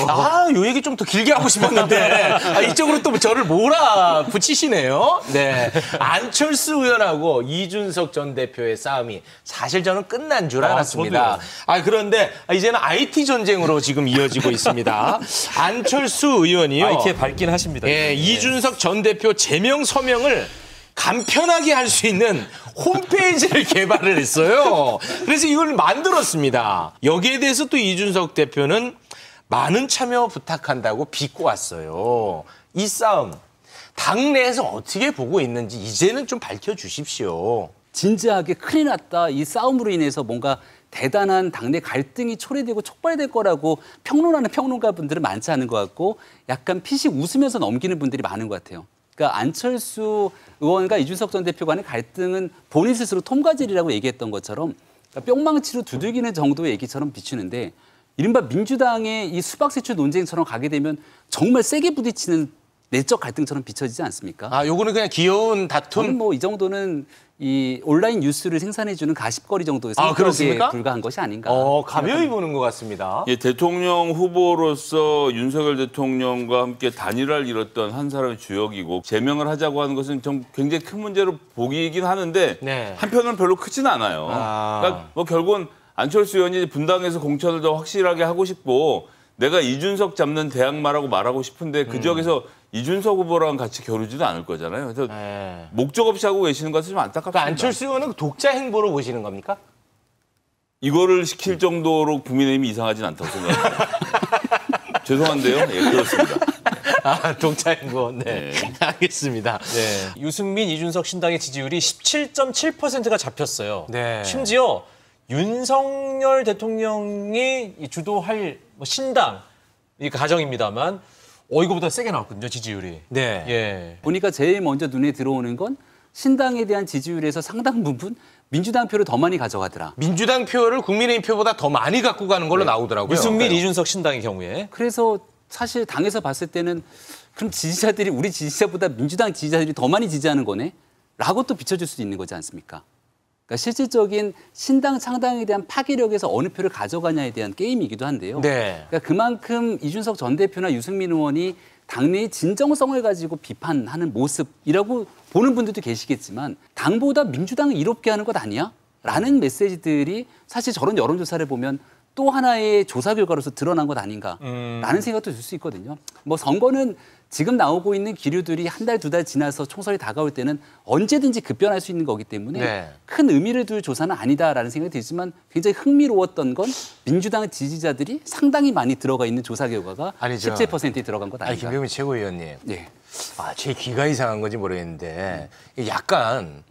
요 얘기 좀 더 길게 하고 싶었는데 이쪽으로 또 저를 몰아붙이시네요. 네. 안철수 의원하고 이준석 전 대표의 싸움이 사실 저는 끝난 줄 알았습니다. 그런데 이제는 IT 전쟁으로 지금 이어지고 있습니다. 안철수 의원이요. IT에 밝긴 하십니다. 예, 이준석 전 대표 제명 서명을 간편하게 할 수 있는 홈페이지를 개발을 했어요. 그래서 이걸 만들었습니다. 여기에 대해서 또 이준석 대표는 많은 참여 부탁한다고 비꼬 왔어요. 이 싸움 당내에서 어떻게 보고 있는지 이제는 좀 밝혀주십시오. 진지하게 큰일 났다. 이 싸움으로 인해서 뭔가 대단한 당내 갈등이 초래되고 촉발될 거라고 평론하는 평론가분들은 많지 않은 것 같고 약간 피식 웃으면서 넘기는 분들이 많은 것 같아요. 그러니까 안철수 의원과 이준석 전 대표 간의 갈등은 본인 스스로 톰과질이라고 얘기했던 것처럼 그러니까 뿅망치로 두들기는 정도의 얘기처럼 비추는데 이른바 민주당의 이 수박세출 논쟁처럼 가게 되면 정말 세게 부딪히는 내적 갈등처럼 비춰지지 않습니까? 요거는 그냥 귀여운 다툼? 저는 뭐 이 정도는 이 온라인 뉴스를 생산해주는 가십거리 정도의 그렇습니까? 성격에 불과한 것이 아닌가. 가벼이 보는 것 같습니다. 예, 대통령 후보로서 윤석열 대통령과 함께 단일화를 이뤘던 한 사람의 주역이고 제명을 하자고 하는 것은 좀 굉장히 큰 문제로 보이긴 하는데 네. 한편으로는 별로 크진 않아요. 그러니까 뭐 결국은 안철수 의원이 분당에서 공천을 더 확실하게 하고 싶고 내가 이준석 잡는 대항마라고 말하고 싶은데 그 지역에서 이준석 후보랑 같이 겨루지도 않을 거잖아요. 그래서 목적 없이 하고 계시는 것은 좀 안타깝습니다. 그러니까 안철수 의원은 독자 행보로 보시는 겁니까? 이거를 시킬 정도로 국민의힘이 이상하진 않다고 생각합니다. 죄송한데요. 예, 그렇습니다. 독자 행보. 네. 알겠습니다. 네. 유승민, 이준석 신당의 지지율이 17.7%가 잡혔어요. 네. 심지어 윤석열 대통령이 주도할 신당, 이 가정입니다만 이거보다 세게 나왔거든요, 지지율이. 네. 예. 보니까 제일 먼저 눈에 들어오는 건 신당에 대한 지지율에서 상당 부분 민주당 표를 더 많이 가져가더라. 민주당 표를 국민의힘 표보다 더 많이 갖고 가는 걸로 나오더라고요. 유승민, 이준석 신당의 경우에. 그래서 사실 당에서 봤을 때는 그럼 지지자들이 우리 지지자보다 민주당 지지자들이 더 많이 지지하는 거네? 라고 또 비춰줄 수도 있는 거지 않습니까? 그러니까 실질적인 신당 창당에 대한 파괴력에서 어느 표를 가져가냐에 대한 게임이기도 한데요. 네. 그러니까 그만큼 이준석 전 대표나 유승민 의원이 당내의 진정성을 가지고 비판하는 모습이라고 보는 분들도 계시겠지만 당보다 민주당을 이롭게 하는 것 아니야? 라는 메시지들이 사실 저런 여론조사를 보면 또 하나의 조사 결과로서 드러난 것 아닌가라는 생각도 들 수 있거든요. 뭐 선거는 지금 나오고 있는 기류들이 한 달, 두 달 지나서 총선이 다가올 때는 언제든지 급변할 수 있는 거기 때문에 네. 큰 의미를 둘 조사는 아니다라는 생각이 들지만 굉장히 흥미로웠던 건 민주당 지지자들이 상당히 많이 들어가 있는 조사 결과가 아니죠. 17%에 들어간 것 아니, 아닌가. 김병민 최고위원님. 네. 제 귀가 이상한 건지 모르겠는데 약간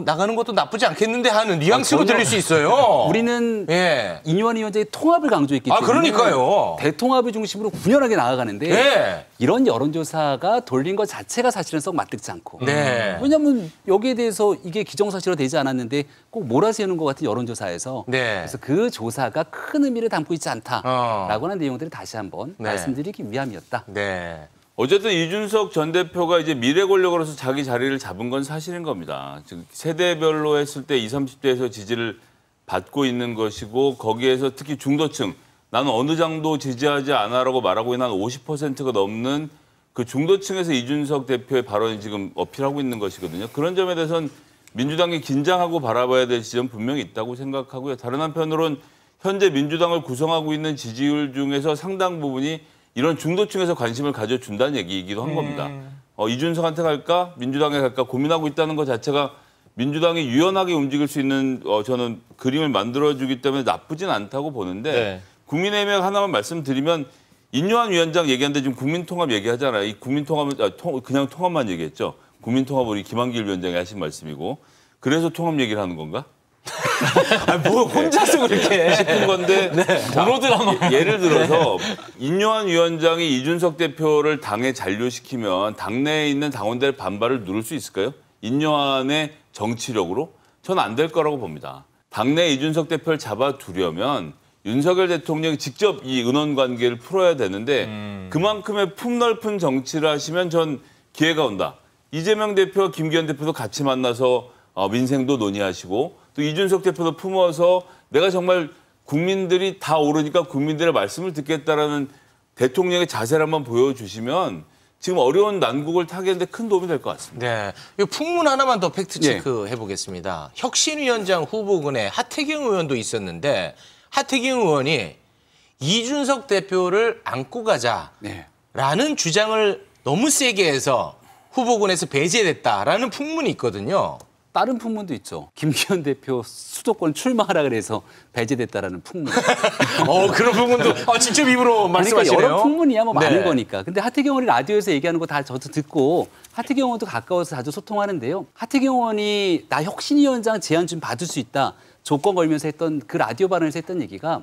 나가는 것도 나쁘지 않겠는데 하는 뉘앙스로 들릴 수 있어요. 우리는 예. 인요한 위원장의 통합을 강조했기 때문에 그러니까요. 대통합을 중심으로 분열하게 나아가는데 예. 이런 여론조사가 돌린 것 자체가 사실은 썩 맞득지 않고 네. 왜냐하면 여기에 대해서 이게 기정사실화 되지 않았는데 꼭 몰아세우는 것 같은 여론조사에서 네. 그래서 그 조사가 큰 의미를 담고 있지 않다라고 하는 내용들을 다시 한번 네. 말씀드리기 위함이었다. 네. 어쨌든 이준석 전 대표가 이제 미래 권력으로서 자기 자리를 잡은 건 사실인 겁니다. 즉 세대별로 했을 때 20, 30대에서 지지를 받고 있는 것이고 거기에서 특히 중도층 나는 어느 정도 지지하지 않아라고 말하고 있는 한 50%가 넘는 그 중도층에서 이준석 대표의 발언이 지금 어필하고 있는 것이거든요. 그런 점에 대해서는 민주당이 긴장하고 바라봐야 될 지점 분명히 있다고 생각하고요. 다른 한편으로는 현재 민주당을 구성하고 있는 지지율 중에서 상당 부분이 이런 중도층에서 관심을 가져준다는 얘기이기도 한 겁니다. 이준석한테 갈까 민주당에 갈까 고민하고 있다는 것 자체가 민주당이 유연하게 움직일 수 있는 저는 그림을 만들어주기 때문에 나쁘진 않다고 보는데 네. 국민의힘 하나만 말씀드리면 인요한 위원장 얘기하는데 지금 국민통합 얘기하잖아요. 이 국민통합은 그냥 통합만 얘기했죠. 국민통합 우리 김한길 위원장이 하신 말씀이고 그래서 통합 얘기를 하는 건가? 뭐 혼자서 그렇게 싶은 건데 모노드라마. 예를 들어서 인요한 위원장이 이준석 대표를 당에 잔류시키면 당내에 있는 당원들의 반발을 누를 수 있을까요? 인요한의 정치력으로? 전 안 될 거라고 봅니다. 당내 이준석 대표를 잡아두려면 윤석열 대통령이 직접 이 의논 관계를 풀어야 되는데 그만큼의 품넓은 정치를 하시면 전 기회가 온다. 이재명 대표와 김기현 대표도 같이 만나서 민생도 논의하시고 또 이준석 대표도 품어서 내가 정말 국민들이 다 오르니까 국민들의 말씀을 듣겠다라는 대통령의 자세를 한번 보여주시면 지금 어려운 난국을 타개하는 데 큰 도움이 될 것 같습니다. 네. 이 풍문 하나만 더 팩트 체크 해보겠습니다. 혁신위원장 후보군에 하태경 의원도 있었는데 하태경 의원이 이준석 대표를 안고 가자라는 주장을 너무 세게 해서 후보군에서 배제됐다라는 풍문이 있거든요. 다른 풍문도 있죠. 김기현 대표 수도권 출마하라 그래서 배제됐다라는 풍문. 그런 풍문도 직접 입으로 말씀하시네요. 그러니까 여러 풍문이야 뭐 많은 네. 거니까. 근데 하태경 의원이 라디오에서 얘기하는 거 다 저도 듣고 하태경 의원도 가까워서 자주 소통하는데요. 하태경 의원이 나 혁신위원장 제안 좀 받을 수 있다. 조건 걸면서 했던 그 라디오 발언에서 했던 얘기가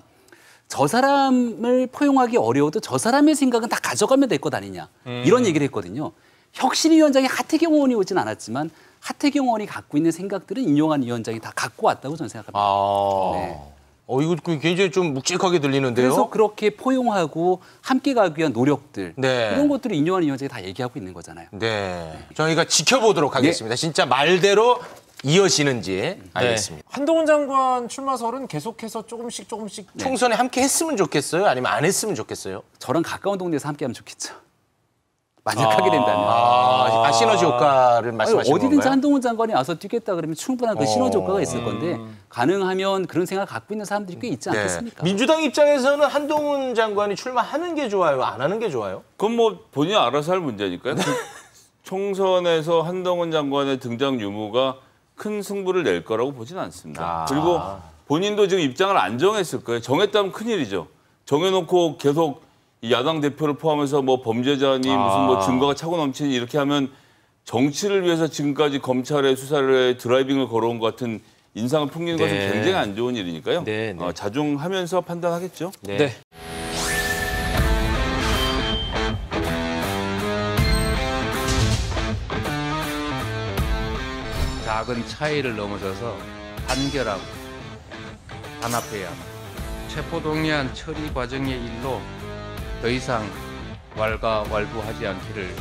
저 사람을 포용하기 어려워도 저 사람의 생각은 다 가져가면 될 것 아니냐. 이런 얘기를 했거든요. 혁신위원장이 하태경 의원이 오진 않았지만 하태경 의원이 갖고 있는 생각들은 인용한 위원장이 다 갖고 왔다고 저는 생각합니다. 네. 이거 굉장히 좀 묵직하게 들리는데요. 그래서 그렇게 포용하고 함께 가기 위한 노력들 네. 이런 것들을 인용한 위원장이 다 얘기하고 있는 거잖아요. 네. 저희가 지켜보도록 하겠습니다. 진짜 말대로 이어지는지 알겠습니다. 한동훈 장관 출마설은 계속해서 조금씩 총선에 함께 했으면 좋겠어요? 아니면 안 했으면 좋겠어요? 저랑 가까운 동네에서 함께하면 좋겠죠. 만약하게 된다면. 시너지 효과를 말씀하시는 어디든지 건가요? 한동훈 장관이 와서 뛰겠다 그러면 충분한 그 시너지 효과가 있을 건데 가능하면 그런 생각 갖고 있는 사람들이 꽤 있지 않겠습니까? 민주당 입장에서는 한동훈 장관이 출마하는 게 좋아요? 안 하는 게 좋아요? 그건 뭐 본인이 알아서 할 문제니까요. 총선에서 한동훈 장관의 등장 유무가 큰 승부를 낼 거라고 보지는 않습니다. 그리고 본인도 지금 입장을 안 정했을 거예요. 정했다면 큰일이죠. 정해놓고 계속 이 야당 대표를 포함해서 뭐 범죄자니 무슨 뭐 증거가 차고 넘치니 이렇게 하면 정치를 위해서 지금까지 검찰의 수사를 드라이빙을 걸어온 것 같은 인상을 풍기는 것은 굉장히 안 좋은 일이니까요. 자중하면서 판단하겠죠. 네. 작은 차이를 넘어서서 단결하고 단합해야 합니다. 체포동의안 처리 과정의 일로 더 이상 왈가왈부하지 않기를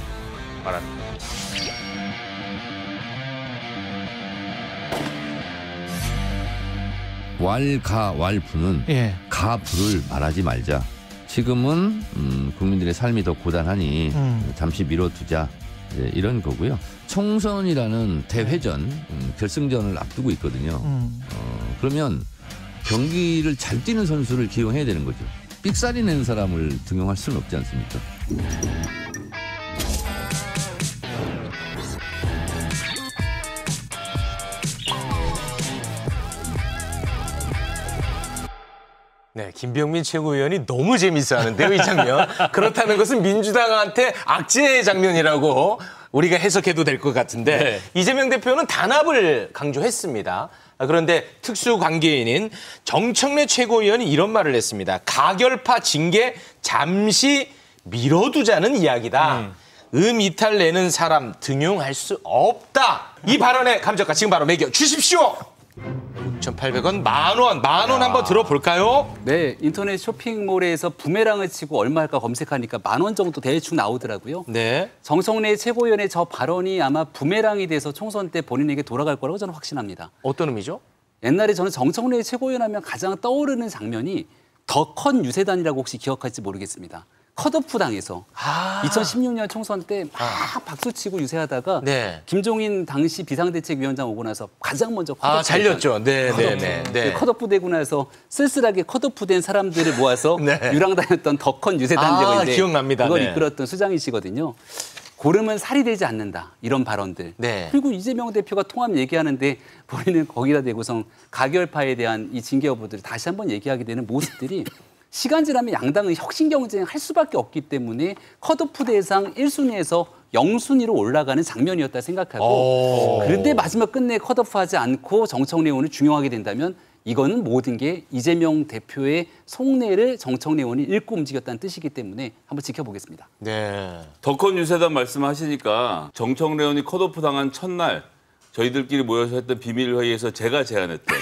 바랍니다. 왈가왈부는 가부를 말하지 말자. 지금은 국민들의 삶이 더 고단하니 잠시 미뤄두자. 이런 거고요. 총선이라는 대회전, 결승전을 앞두고 있거든요. 그러면 경기를 잘 뛰는 선수를 기용해야 되는 거죠. 삑사리 내는 사람을 등용할 수는 없지 않습니까? 네, 김병민 최고위원이 너무 재밌어하는데요, 이 장면. 그렇다는 것은 민주당한테 악재의 장면이라고 우리가 해석해도 될 것 같은데 네. 이재명 대표는 단합을 강조했습니다. 그런데 특수관계인인 정청래 최고위원이 이런 말을 했습니다. 가결파 징계 잠시 미뤄두자는 이야기다. 이탈 내는 사람 등용할 수 없다. 이 발언의 감정가 지금 바로 매겨 주십시오. 6,800원, 만 원 한번 들어볼까요? 네, 인터넷 쇼핑몰에서 부메랑을 치고 얼마 할까 검색하니까 10,000원 정도 대충 나오더라고요. 네. 정청래 최고위원의 저 발언이 아마 부메랑이 돼서 총선 때 본인에게 돌아갈 거라고 저는 확신합니다. 어떤 의미죠? 옛날에 저는 정청래 최고위원 하면 가장 떠오르는 장면이 더 컷 유세단이라고 혹시 기억할지 모르겠습니다. 컷오프 당해서 2016년 총선 때 막 박수치고 유세하다가 네. 김종인 당시 비상대책위원장 오고 나서 가장 먼저 잘렸죠. 네. 컷오프 되고 나서 쓸쓸하게 컷오프 된 사람들을 모아서 네. 유랑 다녔던 더 컷 유세단이라고 기억납니다. 그걸 네. 이끌었던 수장이시거든요. 고름은 살이 되지 않는다. 이런 발언들. 네. 그리고 이재명 대표가 통합 얘기하는데 본인은 거기다 대고서 가결파에 대한 이 징계 여부들을 다시 한번 얘기하게 되는 모습들이 시간 지나면 양당은 혁신 경쟁을 할 수밖에 없기 때문에 컷오프 대상 1순위에서 0순위로 올라가는 장면이었다 생각하고 그런데 마지막 끝내 컷오프하지 않고 정청래 의원을 중용하게 된다면 이거는 모든 게 이재명 대표의 속내를 정청래 의원이 읽고 움직였다는 뜻이기 때문에 한번 지켜보겠습니다. 네. 더 컷 유세단 말씀하시니까 정청래 의원이 컷오프 당한 첫날 저희들끼리 모여서 했던 비밀회의에서 제가 제안했던.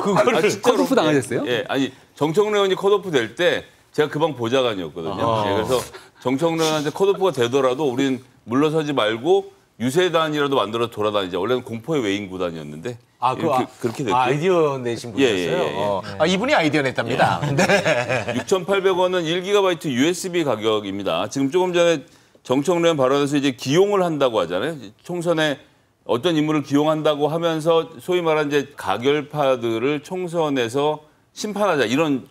그거를 컷오프 당하셨어요? 예, 아니 정청래 의원이 컷오프 될 때 제가 그 방 보좌관이었거든요. 예, 그래서 정청래 의원한테 컷오프가 되더라도 우린 물러서지 말고 유세단이라도 만들어 돌아다니자. 원래는 공포의 외인 구단이었는데 그렇게 됐고. 아이디어 내신 분이었어요. 이분이 아이디어 냈답니다. 네. 6,800원은 1GB USB 가격입니다. 지금 조금 전에 정청래 의원 발언에서 이제 기용을 한다고 하잖아요. 총선에 어떤 인물을 기용한다고 하면서 소위 말하는 이제 가결파들을 총선에서 심판하자 이런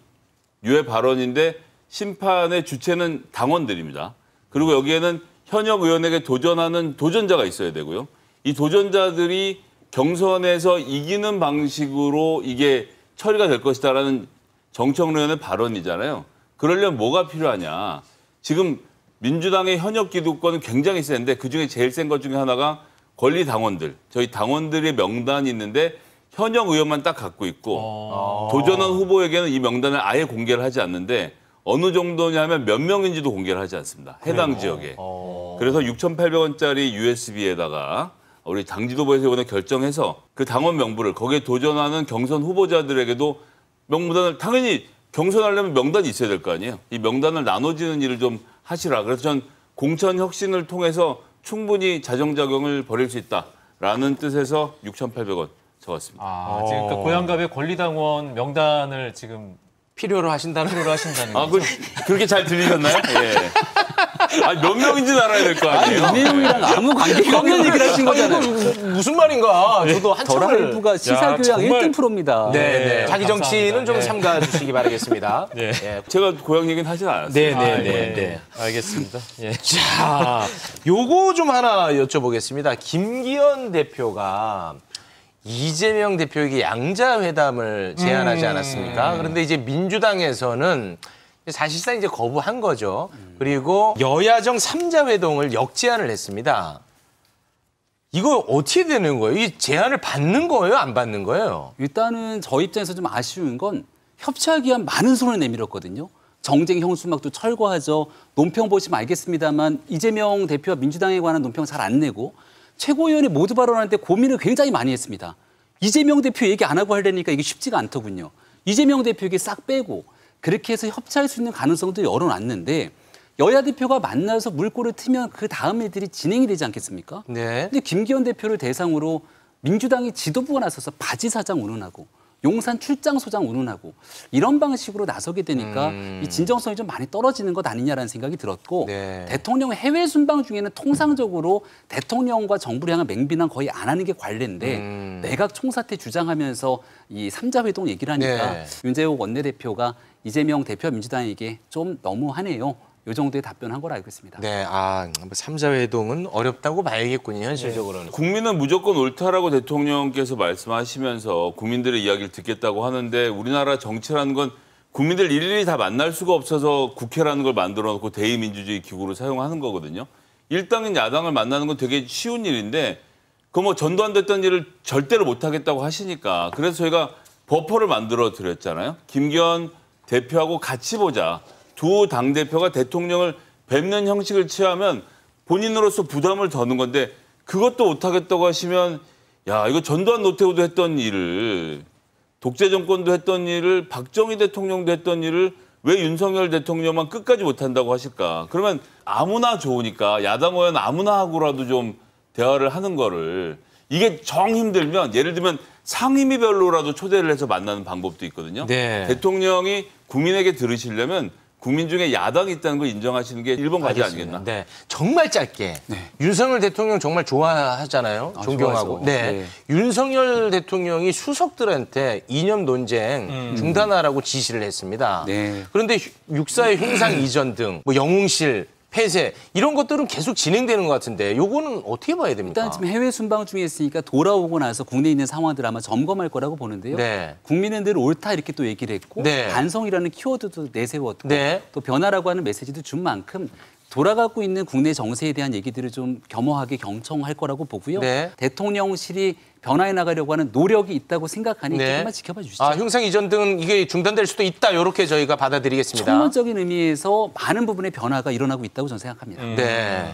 유의 발언인데 심판의 주체는 당원들입니다. 그리고 여기에는 현역 의원에게 도전하는 도전자가 있어야 되고요. 이 도전자들이 경선에서 이기는 방식으로 이게 처리가 될 것이다라는 정청래 의원의 발언이잖아요. 그러려면 뭐가 필요하냐. 지금 민주당의 현역 기득권은 굉장히 센데 그중에 제일 센 것 중에 하나가 권리 당원들. 저희 당원들의 명단이 있는데 현역 의원만 딱 갖고 있고 도전한 후보에게는 이 명단을 아예 공개를 하지 않는데 어느 정도냐면 몇 명인지도 공개를 하지 않습니다. 해당 지역에. 그래서 6,800원짜리 USB에다가 우리 당지도부에서 이번에 결정해서 그 당원 명부를 거기에 도전하는 경선 후보자들에게도 명단을 당연히 경선하려면 명단이 있어야 될 거 아니에요. 이 명단을 나눠지는 일을 좀 하시라. 그래서 전 공천 혁신을 통해서 충분히 자정작용을 벌일 수 있다라는 뜻에서 6,800원 적었습니다. 지금 그러니까 고양갑의 권리당원 명단을 지금 필요로 하신다는 거죠? 그렇게 잘 들리셨나요? 예. 몇 명인지는 알아야 될 거 아니에요? 이 내용이랑 아무 관계가 없는 얘기를 하신 거잖아요. 무슨 말인가? 저도 한참을. 더라이브가 시사교양 1등 프로입니다. 네. 자기 정치는 좀 삼가 주시기 바라겠습니다. 네. 예. 제가 고향 얘기는 하진 않았어요. 네. 알겠습니다. 예. 자, 요거 좀 하나 여쭤보겠습니다. 김기현 대표가 이재명 대표에게 양자회담을 제안하지 않았습니까? 그런데 이제 민주당에서는 사실상 이제 거부한 거죠. 그리고 여야정 3자 회동을 역제안을 했습니다. 이거 어떻게 되는 거예요? 이 제안을 받는 거예요? 안 받는 거예요? 일단은 저 입장에서 좀 아쉬운 건 협치하기 위한 많은 손을 내밀었거든요. 정쟁 형수막도 철거하죠. 논평 보시면 알겠습니다만 이재명 대표와 민주당에 관한 논평 잘 안 내고 최고위원이 모두 발언할 때 고민을 굉장히 많이 했습니다. 이재명 대표 얘기 안 하고 하려니까 이게 쉽지가 않더군요. 이재명 대표에게 싹 빼고 그렇게 해서 협치할 수 있는 가능성도 열어놨는데 여야 대표가 만나서 물꼬를 트면 그 다음 일들이 진행이 되지 않겠습니까? 네. 근데 김기현 대표를 대상으로 민주당이 지도부가 나서서 바지 사장 운운하고 용산 출장 소장 운운하고 이런 방식으로 나서게 되니까 이 진정성이 좀 많이 떨어지는 것 아니냐라는 생각이 들었고 네. 대통령 해외 순방 중에는 통상적으로 대통령과 정부를 향한 맹비난 거의 안 하는 게 관례인데 내각 총사퇴 주장하면서 이 3자 회동 얘기를 하니까 네. 윤재욱 원내대표가 이재명 대표 민주당에게 좀 너무하네요. 이 정도의 답변한 걸로 알고 있습니다. 네, 3자 회동은 어렵다고 봐야겠군요, 현실적으로는. 국민은 무조건 옳다라고 대통령께서 말씀하시면서 국민들의 이야기를 듣겠다고 하는데 우리나라 정치라는 건 국민들 일일이 다 만날 수가 없어서 국회라는 걸 만들어 놓고 대의민주주의 기구로 사용하는 거거든요. 일당인 야당을 만나는 건 되게 쉬운 일인데 그 뭐 전도 안 됐던 일을 절대로 못 하겠다고 하시니까 그래서 저희가 버퍼를 만들어 드렸잖아요. 김기현 대표하고 같이 보자. 두 당대표가 대통령을 뵙는 형식을 취하면 본인으로서 부담을 더는 건데 그것도 못하겠다고 하시면 야 이거 전두환 노태우도 했던 일을 독재 정권도 했던 일을 박정희 대통령도 했던 일을 왜 윤석열 대통령만 끝까지 못한다고 하실까. 그러면 아무나 좋으니까 야당 의원 아무나 하고라도 좀 대화를 하는 거를 이게 정 힘들면 예를 들면 상임위별로라도 초대를 해서 만나는 방법도 있거든요. 네. 대통령이 국민에게 들으시려면 국민 중에 야당이 있다는 걸 인정하시는 게 1번 과제 아니겠나? 네, 정말 짧게. 윤석열 대통령 정말 좋아하잖아요. 존경하고. 좋아하죠. 네. 윤석열 대통령이 수석들한테 이념 논쟁 중단하라고 지시를 했습니다. 네. 그런데 6.4의 횡상 이전 등 뭐 영웅실, 폐쇄 이런 것들은 계속 진행되는 것 같은데 요거는 어떻게 봐야 됩니까? 일단 지금 해외 순방 중에 있으니까 돌아오고 나서 국내에 있는 상황들 아마 점검할 거라고 보는데요. 네. 국민은 늘 옳다 이렇게 또 얘기를 했고 네. 반성이라는 키워드도 내세웠고 네. 또 변화라고 하는 메시지도 준 만큼 돌아가고 있는 국내 정세에 대한 얘기들을 좀 겸허하게 경청할 거라고 보고요. 네. 대통령실이 변화해 나가려고 하는 노력이 있다고 생각하니 네. 조금만 지켜봐 주시죠. 흉상 이전 등은 이게 중단될 수도 있다. 이렇게 저희가 받아들이겠습니다. 총론적인 의미에서 많은 부분의 변화가 일어나고 있다고 저는 생각합니다. 네.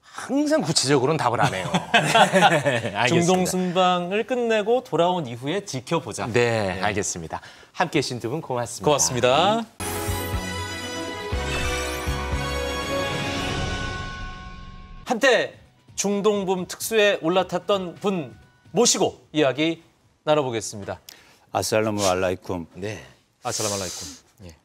항상 구체적으로는 답을 안 해요. 네, 알겠습니다. 중동 순방을 끝내고 돌아온 이후에 지켜보자. 네, 알겠습니다. 함께해 주신 두 분 고맙습니다. 고맙습니다. 한때 중동붐 특수에 올라탔던 분 모시고 이야기 나눠보겠습니다. 아살라무 알라이쿰. 네. 아살라무 알라이쿰. 예.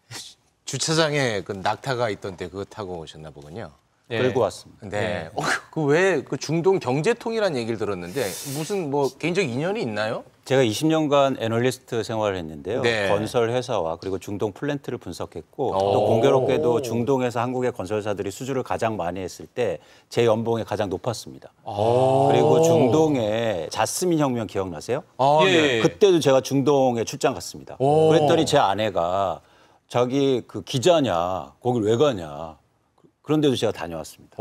주차장에 그 낙타가 있던데 그거 타고 오셨나 보군요. 예. 끌고 왔습니다. 네. 그 왜 그 중동 경제통이라는 얘기를 들었는데 무슨 뭐 개인적 인연이 있나요? 제가 20년간 애널리스트 생활을 했는데요. 네. 건설 회사와 그리고 중동 플랜트를 분석했고 또 공교롭게도 중동에서 한국의 건설사들이 수주를 가장 많이 했을 때 제 연봉이 가장 높았습니다. 그리고 중동에 자스민 혁명 기억나세요? 예. 그때도 제가 중동에 출장 갔습니다. 그랬더니 제 아내가 자기 그 기자냐, 거길 왜 가냐. 그런데도 제가 다녀왔습니다.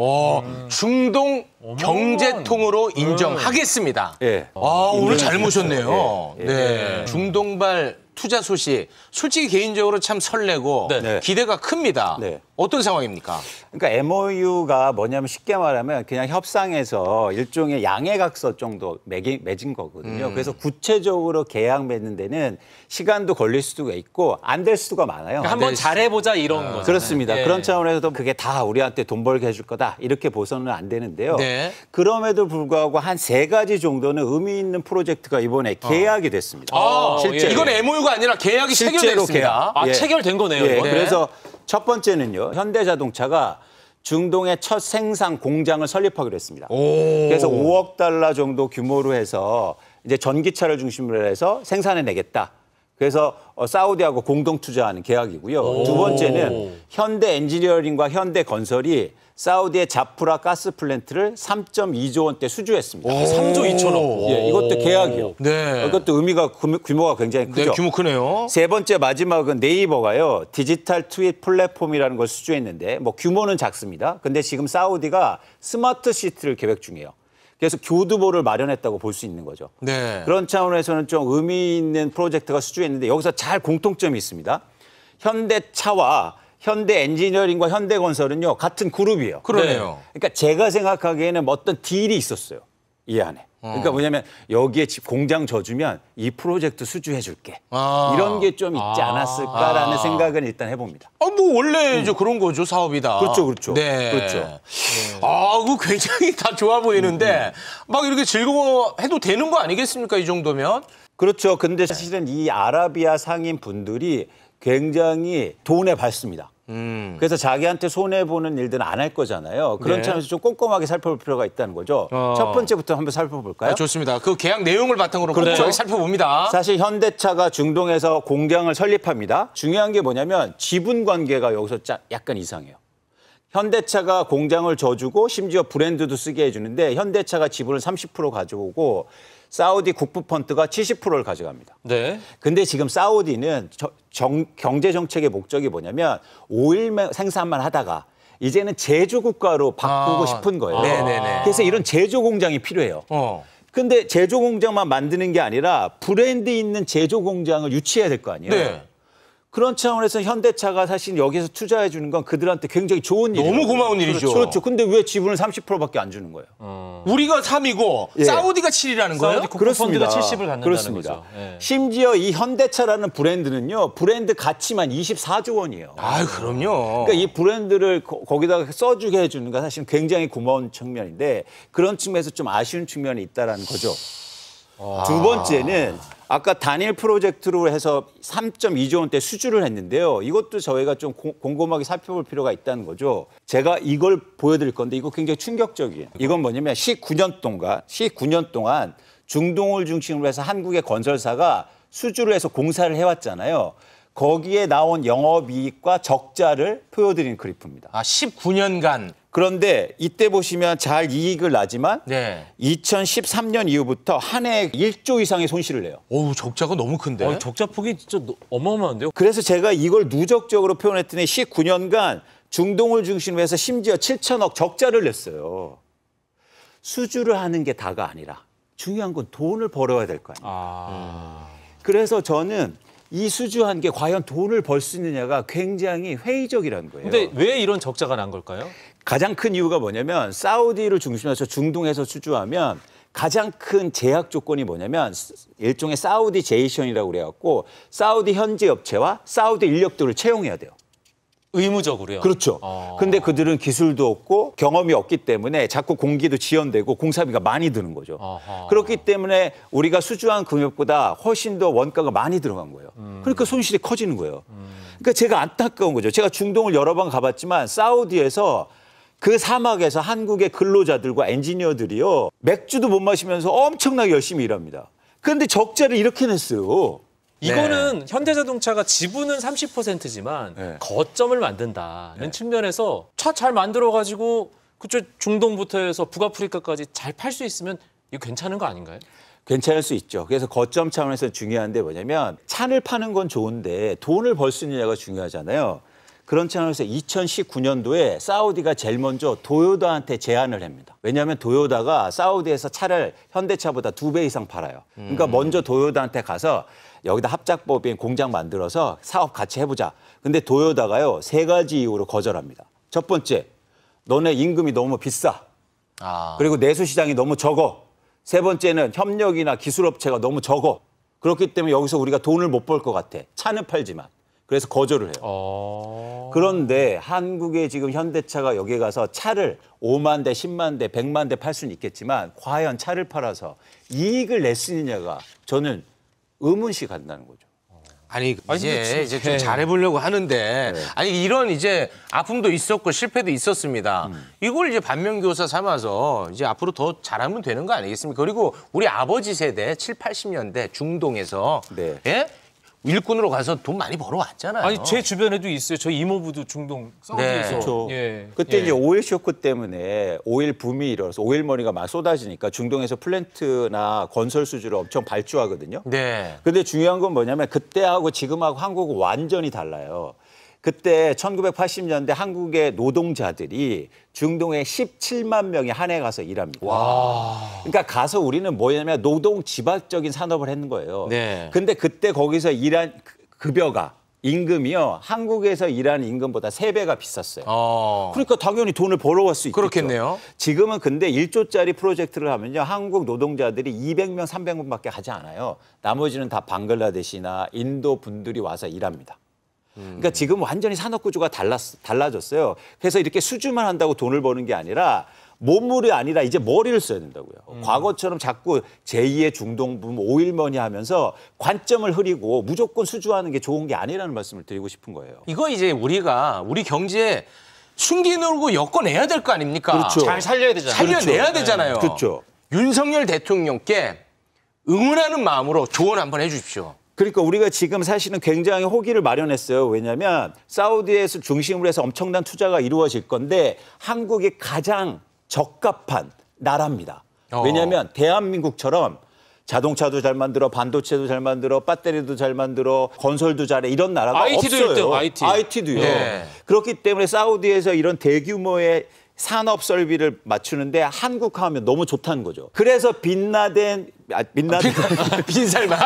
중동 경제통으로 인정하겠습니다. 예. 오늘 잘 모셨네요. 예. 네. 중동발 투자 소식, 솔직히 개인적으로 참 설레고 네. 기대가 큽니다. 네. 어떤 상황입니까? 그러니까 MOU가 뭐냐면 쉽게 말하면 그냥 협상에서 일종의 양해각서 정도 맺은 거거든요. 그래서 구체적으로 계약 맺는 데는 시간도 걸릴 수도 있고 안 될 수가 많아요. 그러니까 한번 잘해보자 이런 거죠. 그렇습니다. 예. 그런 차원에서도 그게 다 우리한테 돈 벌게 해줄 거다 이렇게 보서는 안 되는데요. 네. 그럼에도 불구하고 한 3가지 정도는 의미 있는 프로젝트가 이번에 계약이 됐습니다. 실제 이건 MOU가 아니라 계약이 실제로 체결됐습니다. 계약. 예. 체결된 거네요. 예. 이거. 그래서 첫 번째는요. 현대자동차가 중동의 첫 생산 공장을 설립하기로 했습니다. 그래서 5억 달러 정도 규모로 해서 이제 전기차를 중심으로 해서 생산해내겠다. 그래서 사우디하고 공동 투자하는 계약이고요. 두 번째는 현대 엔지니어링과 현대 건설이 사우디의 자프라 가스 플랜트를 3.2조 원대 수주했습니다. 3조 2천억. 예, 이것도 계약이요. 네. 이것도 의미가 규모가 굉장히 크죠. 네, 규모 크네요. 세 번째 마지막은 네이버가요. 디지털 트윗 플랫폼이라는 걸 수주했는데 뭐 규모는 작습니다. 근데 지금 사우디가 스마트 시티를 계획 중이에요. 그래서 교두보를 마련했다고 볼 수 있는 거죠. 네. 그런 차원에서는 좀 의미 있는 프로젝트가 수주했는데 여기서 잘 공통점이 있습니다. 현대차와 현대 엔지니어링과 현대건설은요 같은 그룹이에요. 그러네요. 그러니까 제가 생각하기에는 뭐 어떤 딜이 있었어요. 이 안에. 그러니까 뭐냐면 여기에 집 공장 져주면 이 프로젝트 수주해줄게. 이런 게 좀 있지 않았을까라는 생각은 일단 해봅니다. 뭐 원래 이제 그런 거죠, 사업이다. 그렇죠, 그렇죠. 네. 그렇죠. 그거 굉장히 다 좋아 보이는데 막 이렇게 즐거워해도 되는 거 아니겠습니까, 이 정도면? 그렇죠. 근데 사실은 이 아라비아 상인 분들이 굉장히 돈에 밝습니다. 그래서 자기한테 손해보는 일들은 안 할 거잖아요. 그런 네. 차원에서 좀 꼼꼼하게 살펴볼 필요가 있다는 거죠. 첫 번째부터 한번 살펴볼까요? 좋습니다. 그 계약 내용을 바탕으로 그렇죠. 꼼꼼하게 살펴봅니다. 사실 현대차가 중동에서 공장을 설립합니다. 중요한 게 뭐냐면 지분 관계가 여기서 약간 이상해요. 현대차가 공장을 져주고 심지어 브랜드도 쓰게 해주는데 현대차가 지분을 30% 가져오고 사우디 국부펀드가 70%를 가져갑니다. 네. 근데 지금 사우디는 경제 정책의 목적이 뭐냐면 오일 생산만 하다가 이제는 제조 국가로 바꾸고 싶은 거예요. 네네네. 그래서 이런 제조 공장이 필요해요. 근데 제조 공장만 만드는 게 아니라 브랜드 있는 제조 공장을 유치해야 될 거 아니에요. 네. 그런 차원에서 현대차가 사실 여기서 투자해 주는 건 그들한테 굉장히 좋은 일이에요. 너무 고마운 일이죠. 그렇죠. 근데 왜 지분을 30%밖에 안 주는 거예요? 우리가 3이고 예. 사우디가 7이라는 거예요? 사우디 국부펀드가 70을 갖는다는 그렇습니다. 거죠. 예. 심지어 이 현대차라는 브랜드는요. 브랜드 가치만 24조 원이에요. 아, 그럼요. 그러니까 이 브랜드를 거기다가 써주게 해주는 건 사실 굉장히 고마운 측면인데 그런 측면에서 좀 아쉬운 측면이 있다는 거죠. 두 번째는 아까 단일 프로젝트로 해서 3.2조 원대 수주를 했는데요. 이것도 저희가 좀 곰곰하게 살펴볼 필요가 있다는 거죠. 제가 이걸 보여드릴 건데 이거 굉장히 충격적이에요. 이건 뭐냐면 19년 동안 중동을 중심으로 해서 한국의 건설사가 수주를 해서 공사를 해왔잖아요. 거기에 나온 영업이익과 적자를 보여드린 그래프입니다. 19년간. 그런데 이때 보시면 잘 이익을 나지만 네. 2013년 이후부터 한 해에 1조 이상의 손실을 내요. 어우, 적자가 너무 큰데. 적자 폭이 진짜 어마어마한데요. 그래서 제가 이걸 누적적으로 표현했더니 19년간 중동을 중심으로 해서 심지어 7천억 적자를 냈어요. 수주를 하는 게 다가 아니라 중요한 건 돈을 벌어야 될 거 아니에요. 그래서 저는 이 수주한 게 과연 돈을 벌 수 있느냐가 굉장히 회의적이라는 거예요. 근데 왜 이런 적자가 난 걸까요? 가장 큰 이유가 뭐냐면 사우디를 중심으로 해서 중동에서 수주하면 가장 큰 제약 조건이 뭐냐면 일종의 사우디 제이션이라고 그래갖고 사우디 현지 업체와 사우디 인력들을 채용해야 돼요. 의무적으로요? 그렇죠. 근데 그들은 기술도 없고 경험이 없기 때문에 자꾸 공기도 지연되고 공사비가 많이 드는 거죠. 그렇기 때문에 우리가 수주한 금액보다 훨씬 더 원가가 많이 들어간 거예요. 그러니까 손실이 커지는 거예요. 그러니까 제가 안타까운 거죠. 제가 중동을 여러 번 가봤지만 사우디에서 그 사막에서 한국의 근로자들과 엔지니어들이요. 맥주도 못 마시면서 엄청나게 열심히 일합니다. 그런데 적자를 이렇게 냈어요. 이거는 현대자동차가 지분은 30%지만 거점을 만든다는 측면에서 차 잘 만들어가지고 그쪽 중동부터 해서 북아프리카까지 잘 팔 수 있으면 이거 괜찮은 거 아닌가요? 괜찮을 수 있죠. 그래서 거점 차원에서 중요한 데 뭐냐면 차를 파는 건 좋은데 돈을 벌 수 있느냐가 중요하잖아요. 그런 차원에서 2019년도에 사우디가 제일 먼저 도요다한테 제안을 합니다. 왜냐하면 도요다가 사우디에서 차를 현대차보다 2배 이상 팔아요. 그러니까 먼저 도요다한테 가서 여기다 합작법인 공장 만들어서 사업 같이 해보자. 근데 도요다가요 3가지 이유로 거절합니다. 첫 번째, 너네 임금이 너무 비싸. 그리고 내수 시장이 너무 적어. 세 번째는 협력이나 기술업체가 너무 적어. 그렇기 때문에 여기서 우리가 돈을 못 벌 것 같아. 차는 팔지만. 그래서 거절을 해요. 그런데 한국의 지금 현대차가 여기 가서 차를 5만 대, 10만 대, 100만 대 팔 수는 있겠지만 과연 차를 팔아서 이익을 낼 수 있느냐가 저는 의문시 간다는 거죠. 아니 이제 좀 잘해보려고 하는데 아니 이런 이제 아픔도 있었고 실패도 있었습니다. 이걸 이제 반면교사 삼아서 이제 앞으로 더 잘하면 되는 거 아니겠습니까? 그리고 우리 아버지 세대 7, 80년대 중동에서 예? 일꾼으로 가서 돈 많이 벌어왔잖아요. 아니 제 주변에도 있어요. 저희 이모부도 중동 사우디에서. 그렇죠. 예. 그때 이제 오일 쇼크 때문에 오일 붐이 일어나서 오일 머니가 막 쏟아지니까 중동에서 플랜트나 건설 수주를 엄청 발주하거든요. 네. 근데 중요한 건 뭐냐면 그때하고 지금하고 한국은 완전히 달라요. 그때 1980년대 한국의 노동자들이 중동에 17만 명이 한 해 가서 일합니다. 그러니까 가서 우리는 뭐냐면 노동 지방적인 산업을 했는 거예요. 네. 근데 그때 거기서 일한 급여가 임금이요. 한국에서 일하는 임금보다 3배가 비쌌어요. 그러니까 당연히 돈을 벌어올 수 있겠죠. 그렇겠네요. 지금은 근데 1조짜리 프로젝트를 하면요. 한국 노동자들이 200명, 300명밖에 하지 않아요. 나머지는 다 방글라데시나 인도 분들이 와서 일합니다. 그러니까 지금 완전히 산업 구조가 달라졌어요. 그래서 이렇게 수주만 한다고 돈을 버는 게 아니라 몸물이 아니라 이제 머리를 써야 된다고요. 과거처럼 자꾸 제2의 중동부문 5.1머니 하면서 관점을 흐리고 무조건 수주하는 게 좋은 게 아니라는 말씀을 드리고 싶은 거예요. 이거 이제 우리가 우리 경제에 숨기누르고 엮어내야 될 거 아닙니까? 그렇죠. 잘 살려야 되잖아요. 살려내야 그렇죠. 되잖아요. 그렇죠. 윤석열 대통령께 응원하는 마음으로 조언 한번 해 주십시오. 그러니까 우리가 지금 사실은 굉장히 호기를 마련했어요. 왜냐하면 사우디에서 중심으로 해서 엄청난 투자가 이루어질 건데 한국이 가장 적합한 나라입니다. 왜냐하면 대한민국처럼 자동차도 잘 만들어, 반도체도 잘 만들어, 배터리도 잘 만들어, 건설도 잘해 이런 나라가 IT도 없어요. 1등, IT도요. 네. 그렇기 때문에 사우디에서 이런 대규모의 산업 설비를 맞추는데 한국 하면 너무 좋다는 거죠. 그래서 빈살만. 큰일 납니다. 빈살만.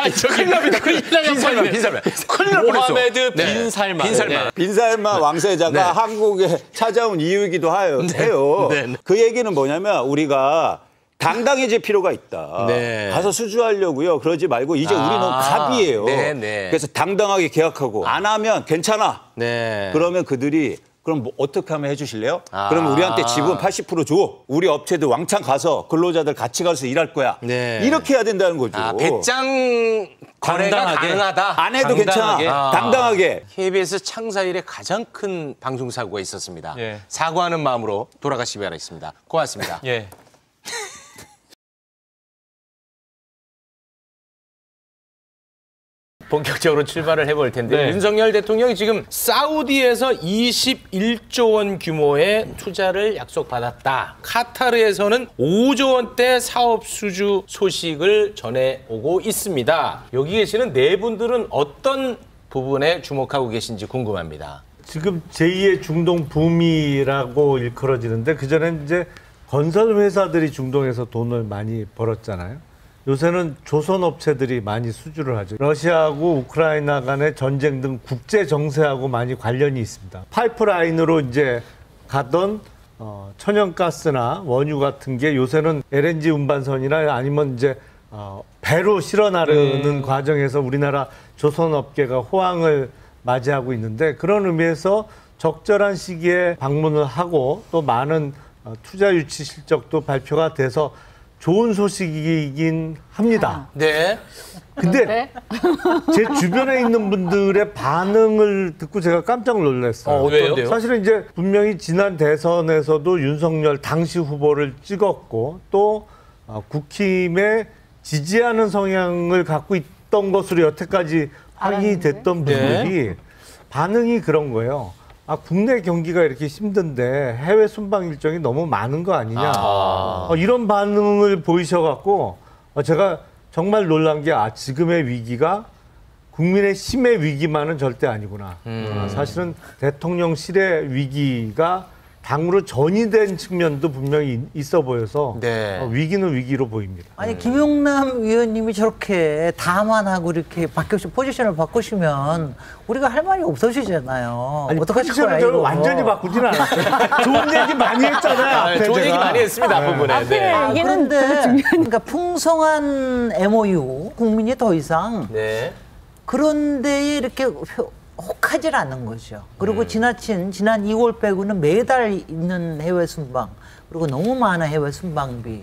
큰일 날 뻔했어. 모하메드 빈살만. 빈살만 왕세자가 한국에 찾아온 이유이기도 해요. 그 얘기는 뭐냐면 우리가 당당해질 필요가 있다. 가서 수주하려고요. 그러지 말고 이제 우리 너무 갑이에요. 그래서 당당하게 계약하고 안 하면 괜찮아. 그러면 그들이 그럼 뭐 어떻게 하면 해주실래요? 그러면 우리한테 지분 80% 줘. 우리 업체들 왕창 가서 근로자들 같이 가서 일할 거야. 이렇게 해야 된다는 거죠. 배짱 거래가 가능하다. 안 해도 괜찮아. 당당하게. KBS 창사 이래 가장 큰 방송 사고가 있었습니다. 사과하는 마음으로 돌아가시기 바라겠습니다. 고맙습니다. 본격적으로 출발을 해볼 텐데 윤석열 대통령이 지금 사우디에서 21조 원 규모의 투자를 약속받았다. 카타르에서는 5조 원대 사업 수주 소식을 전해오고 있습니다. 여기 계시는 네 분들은 어떤 부분에 주목하고 계신지 궁금합니다. 지금 제2의 중동 붐이라고 일컬어지는데 그전엔 이제 건설 회사들이 중동에서 돈을 많이 벌었잖아요. 요새는 조선 업체들이 많이 수주를 하죠. 러시아하고 우크라이나 간의 전쟁 등 국제 정세하고 많이 관련이 있습니다. 파이프라인으로 이제 가던 천연가스나 원유 같은 게 요새는 LNG 운반선이나 아니면 이제 배로 실어 나르는 과정에서 우리나라 조선 업계가 호황을 맞이하고 있는데 그런 의미에서 적절한 시기에 방문을 하고 또 많은 투자 유치 실적도 발표가 돼서 좋은 소식이긴 합니다. 근데 제 주변에 있는 분들의 반응을 듣고 제가 깜짝 놀랐어요. 어떤데요? 사실은 이제 분명히 지난 대선에서도 윤석열 당시 후보를 찍었고 또 국힘에 지지하는 성향을 갖고 있던 것으로 여태까지 확인이 됐던 분들이 반응이 그런 거예요. 국내 경기가 이렇게 힘든데 해외 순방 일정이 너무 많은 거 아니냐. 이런 반응을 보이셔갖고 제가 정말 놀란 게 지금의 위기가 국민의 힘의 위기만은 절대 아니구나. 사실은 대통령실의 위기가 당으로 전이된 측면도 분명히 있어 보여서 위기는 위기로 보입니다. 아니 김용남 위원님이 저렇게 다만하고 이렇게 포지션을 바꾸시면 우리가 할 말이 없어지잖아요. 아니, 어떡하실 거야 포지션을 이거. 완전히 바꾸지는 않았어요. 좋은 얘기 많이 했잖아요. 좋은 얘기 많이 했습니다. 앞부분에. 그런데 그러니까 풍성한 MOU 국민이 더 이상 그런 데에 이렇게 혹하질 않는 거죠. 그리고 지난 2월 빼고는 매달 있는 해외 순방 그리고 너무 많은 해외 순방비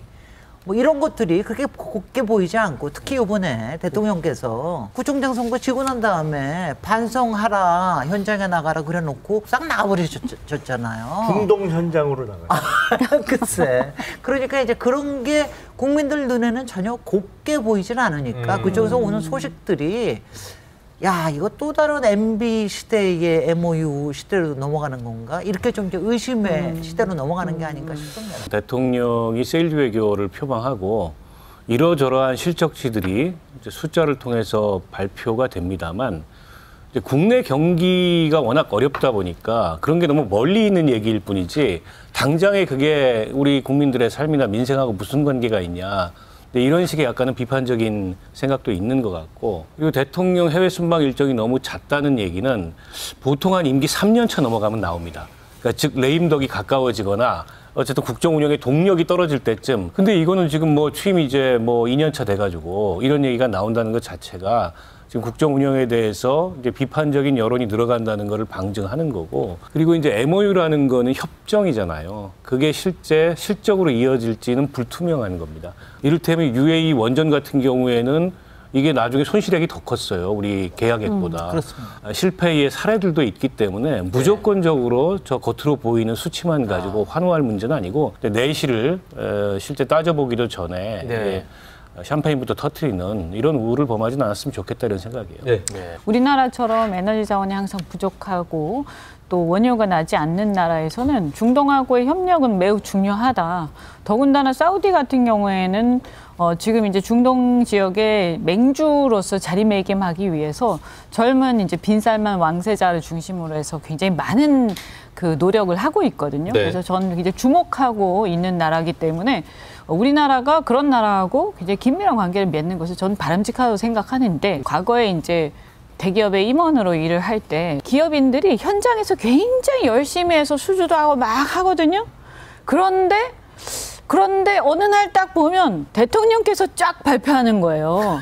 뭐 이런 것들이 그렇게 곱게 보이지 않고 특히 이번에 대통령께서 구청장 선거 지고 난 다음에 반성하라 현장에 나가라 그래놓고 싹 나가버리셨잖아요. 중동 현장으로 나가요. 글쎄. 그러니까 이제 그런 게 국민들 눈에는 전혀 곱게 보이질 않으니까 그쪽에서 오는 소식들이 야, 이거 또 다른 MB 시대의 MOU 시대로 넘어가는 건가? 이렇게 좀 이제 의심의 시대로 넘어가는 게 아닌가 싶습니다. 대통령이 세일즈 외교를 표방하고 이러저러한 실적치들이 이제 숫자를 통해서 발표가 됩니다만 이제 국내 경기가 워낙 어렵다 보니까 그런 게 너무 멀리 있는 얘기일 뿐이지 당장에 그게 우리 국민들의 삶이나 민생하고 무슨 관계가 있냐. 이런 식의 약간은 비판적인 생각도 있는 것 같고 그리고 대통령 해외 순방 일정이 너무 잦다는 얘기는 보통 한 임기 3년 차 넘어가면 나옵니다. 그러니까 즉 레임덕이 가까워지거나 어쨌든 국정 운영의 동력이 떨어질 때쯤 근데 이거는 지금 뭐 취임 이제 뭐 2년 차 돼가지고 이런 얘기가 나온다는 것 자체가 지금 국정 운영에 대해서 이제 비판적인 여론이 늘어간다는 것을 방증하는 거고, 그리고 이제 MOU라는 거는 협정이잖아요. 그게 실적으로 이어질지는 불투명한 겁니다. 이를테면 UAE 원전 같은 경우에는 이게 나중에 손실액이 더 컸어요. 우리 계약액보다. 그렇습니다. 실패의 사례들도 있기 때문에 무조건적으로 저 겉으로 보이는 수치만 가지고 환호할 문제는 아니고 내실을 실제 따져보기도 전에 샴페인부터 터트리는 이런 우를 범하지는 않았으면 좋겠다 이런 생각이에요. 우리나라처럼 에너지 자원이 항상 부족하고 또 원유가 나지 않는 나라에서는 중동하고의 협력은 매우 중요하다. 더군다나 사우디 같은 경우에는 지금 이제 중동 지역의 맹주로서 자리매김하기 위해서 젊은 이제 빈살만 왕세자를 중심으로 해서 굉장히 많은 그 노력을 하고 있거든요. 그래서 저는 이제 주목하고 있는 나라이기 때문에 우리나라가 그런 나라하고 굉장히 긴밀한 관계를 맺는 것을 저는 바람직하다고 생각하는데, 과거에 이제 대기업의 임원으로 일을 할 때 기업인들이 현장에서 굉장히 열심히 해서 수주도 하고 막 하거든요. 그런데 어느 날 딱 보면 대통령께서 쫙 발표하는 거예요.